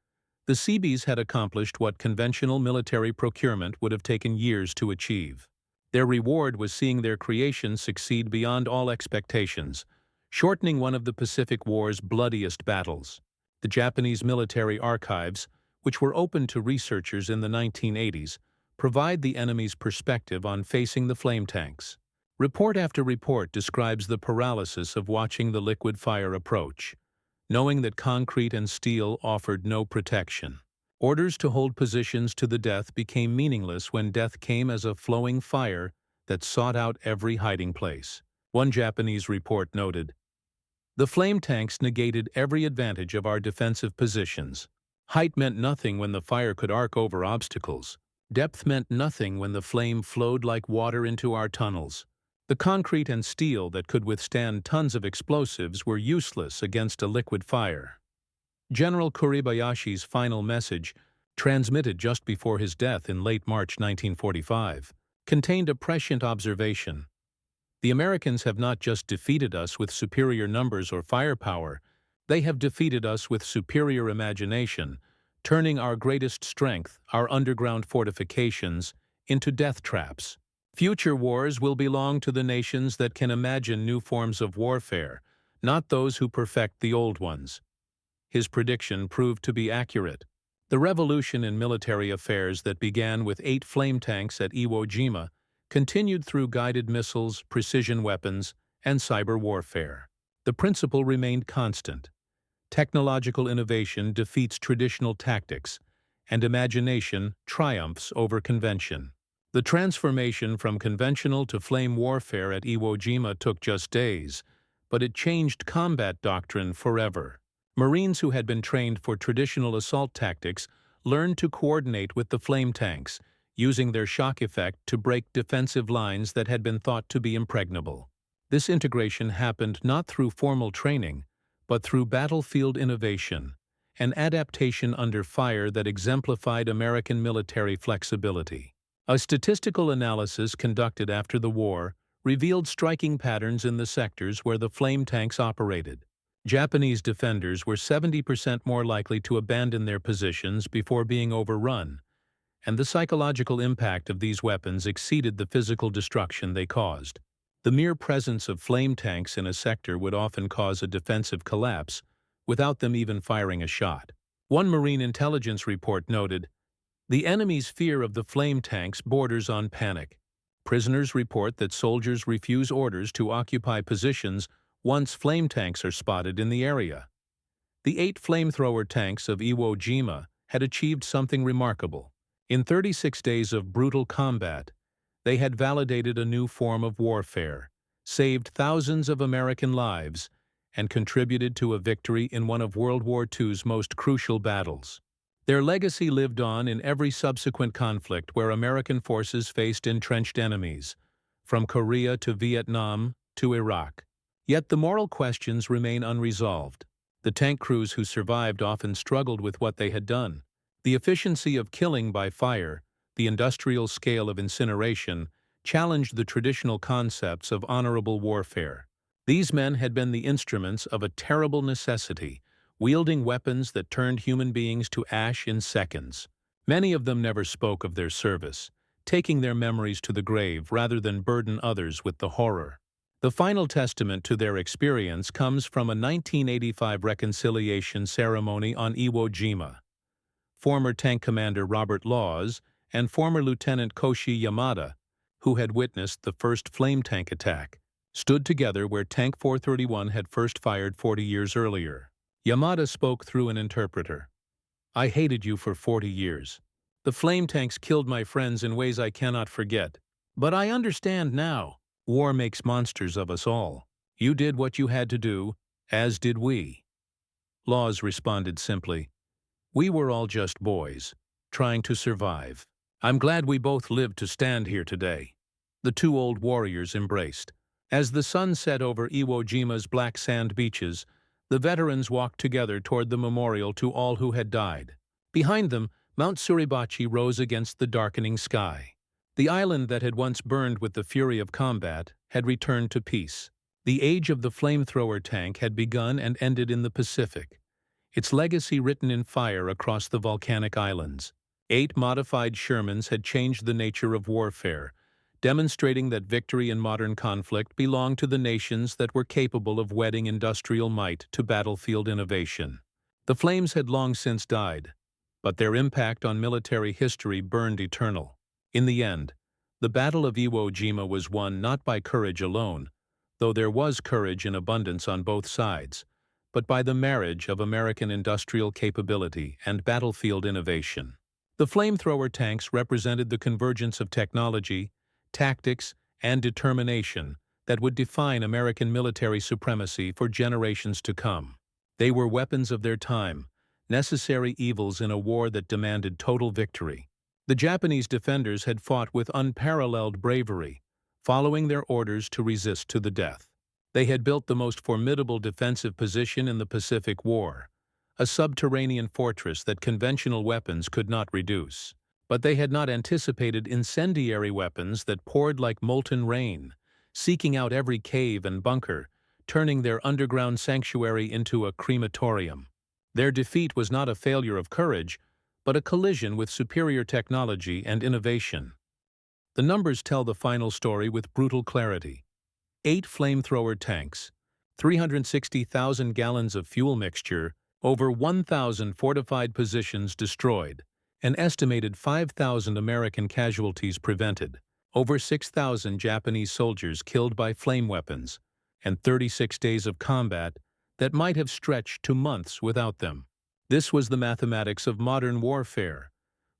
the Seabees had accomplished what conventional military procurement would have taken years to achieve. Their reward was seeing their creation succeed beyond all expectations, shortening one of the Pacific War's bloodiest battles. The Japanese military archives, which were open to researchers in the 1980s, provide the enemy's perspective on facing the flame tanks. Report after report describes the paralysis of watching the liquid fire approach, knowing that concrete and steel offered no protection. Orders to hold positions to the death became meaningless when death came as a flowing fire that sought out every hiding place. One Japanese report noted, "The flame tanks negated every advantage of our defensive positions. Height meant nothing when the fire could arc over obstacles. Depth meant nothing when the flame flowed like water into our tunnels. The concrete and steel that could withstand tons of explosives were useless against a liquid fire." General Kuribayashi's final message, transmitted just before his death in late March 1945, contained a prescient observation. "The Americans have not just defeated us with superior numbers or firepower, they have defeated us with superior imagination, turning our greatest strength, our underground fortifications, into death traps. Future wars will belong to the nations that can imagine new forms of warfare, not those who perfect the old ones." His prediction proved to be accurate. The revolution in military affairs that began with 8 flame tanks at Iwo Jima continued through guided missiles, precision weapons, and cyber warfare. The principle remained constant. Technological innovation defeats traditional tactics, and imagination triumphs over convention. The transformation from conventional to flame warfare at Iwo Jima took just days, but it changed combat doctrine forever. Marines who had been trained for traditional assault tactics learned to coordinate with the flame tanks, using their shock effect to break defensive lines that had been thought to be impregnable. This integration happened not through formal training, but through battlefield innovation, an adaptation under fire that exemplified American military flexibility. A statistical analysis conducted after the war revealed striking patterns in the sectors where the flame tanks operated. Japanese defenders were 70% more likely to abandon their positions before being overrun, and the psychological impact of these weapons exceeded the physical destruction they caused. The mere presence of flame tanks in a sector would often cause a defensive collapse without them even firing a shot. One Marine intelligence report noted, "The enemy's fear of the flame tanks borders on panic." Prisoners report that soldiers refuse orders to occupy positions once flame tanks are spotted in the area. The 8 flamethrower tanks of Iwo Jima had achieved something remarkable. In 36 days of brutal combat, they had validated a new form of warfare, saved thousands of American lives, and contributed to a victory in one of World War II's most crucial battles. Their legacy lived on in every subsequent conflict where American forces faced entrenched enemies, from Korea to Vietnam to Iraq. Yet the moral questions remain unresolved. The tank crews who survived often struggled with what they had done. The efficiency of killing by fire, the industrial scale of incineration, challenged the traditional concepts of honorable warfare. These men had been the instruments of a terrible necessity, wielding weapons that turned human beings to ash in seconds. Many of them never spoke of their service, taking their memories to the grave rather than burden others with the horror. The final testament to their experience comes from a 1985 reconciliation ceremony on Iwo Jima. Former tank commander Robert Laws and former Lieutenant Koshi Yamada, who had witnessed the first flame tank attack, stood together where Tank 431 had first fired 40 years earlier. Yamada spoke through an interpreter. "I hated you for 40 years. The flame tanks killed my friends in ways I cannot forget. But I understand now. War makes monsters of us all. You did what you had to do, as did we." Laws responded simply, "We were all just boys, trying to survive. I'm glad we both lived to stand here today." The two old warriors embraced. As the sun set over Iwo Jima's black sand beaches, the veterans walked together toward the memorial to all who had died. Behind them, Mount Suribachi rose against the darkening sky. The island that had once burned with the fury of combat had returned to peace. The age of the flamethrower tank had begun and ended in the Pacific, its legacy written in fire across the volcanic islands. 8 modified Shermans had changed the nature of warfare, demonstrating that victory in modern conflict belonged to the nations that were capable of wedding industrial might to battlefield innovation. The flames had long since died, but their impact on military history burned eternal. In the end, the Battle of Iwo Jima was won not by courage alone, though there was courage in abundance on both sides, but by the marriage of American industrial capability and battlefield innovation. The flamethrower tanks represented the convergence of technology, tactics, and determination that would define American military supremacy for generations to come. They were weapons of their time, necessary evils in a war that demanded total victory. The Japanese defenders had fought with unparalleled bravery, following their orders to resist to the death. They had built the most formidable defensive position in the Pacific War, a subterranean fortress that conventional weapons could not reduce. But they had not anticipated incendiary weapons that poured like molten rain, seeking out every cave and bunker, turning their underground sanctuary into a crematorium. Their defeat was not a failure of courage, but a collision with superior technology and innovation. The numbers tell the final story with brutal clarity. 8 flamethrower tanks, 360,000 gallons of fuel mixture, over 1,000 fortified positions destroyed, an estimated 5,000 American casualties prevented, over 6,000 Japanese soldiers killed by flame weapons, and 36 days of combat that might have stretched to months without them. This was the mathematics of modern warfare,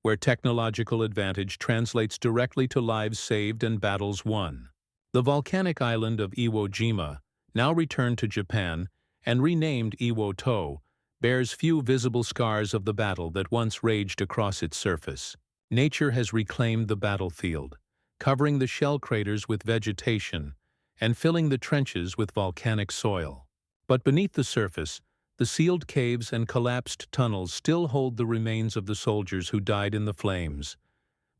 where technological advantage translates directly to lives saved and battles won. The volcanic island of Iwo Jima, now returned to Japan and renamed Iwo To, bears few visible scars of the battle that once raged across its surface. Nature has reclaimed the battlefield, covering the shell craters with vegetation and filling the trenches with volcanic soil. But beneath the surface, the sealed caves and collapsed tunnels still hold the remains of the soldiers who died in the flames,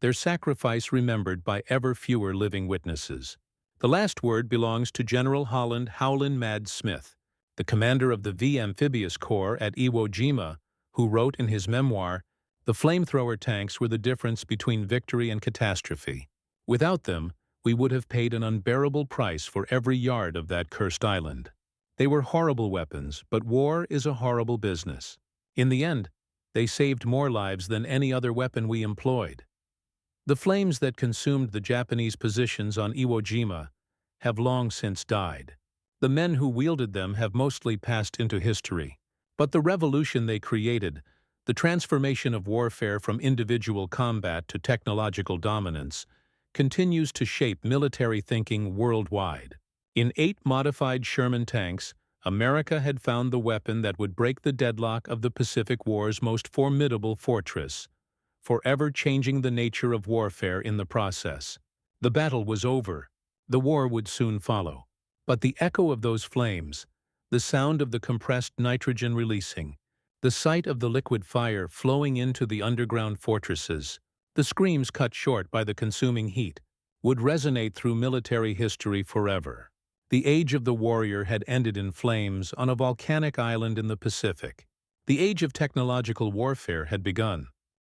their sacrifice remembered by ever fewer living witnesses. The last word belongs to General Holland Howlin' Mad Smith, the commander of the V Amphibious Corps at Iwo Jima, who wrote in his memoir, "The flamethrower tanks were the difference between victory and catastrophe. Without them, we would have paid an unbearable price for every yard of that cursed island." They were horrible weapons, but war is a horrible business. In the end, they saved more lives than any other weapon we employed. The flames that consumed the Japanese positions on Iwo Jima have long since died. The men who wielded them have mostly passed into history. But the revolution they created, the transformation of warfare from individual combat to technological dominance, continues to shape military thinking worldwide. In 8 modified Sherman tanks, America had found the weapon that would break the deadlock of the Pacific War's most formidable fortress, forever changing the nature of warfare in the process. The battle was over. The war would soon follow. But the echo of those flames, the sound of the compressed nitrogen releasing, the sight of the liquid fire flowing into the underground fortresses, the screams cut short by the consuming heat, would resonate through military history forever. The age of the warrior had ended in flames on a volcanic island in the Pacific. The age of technological warfare had begun.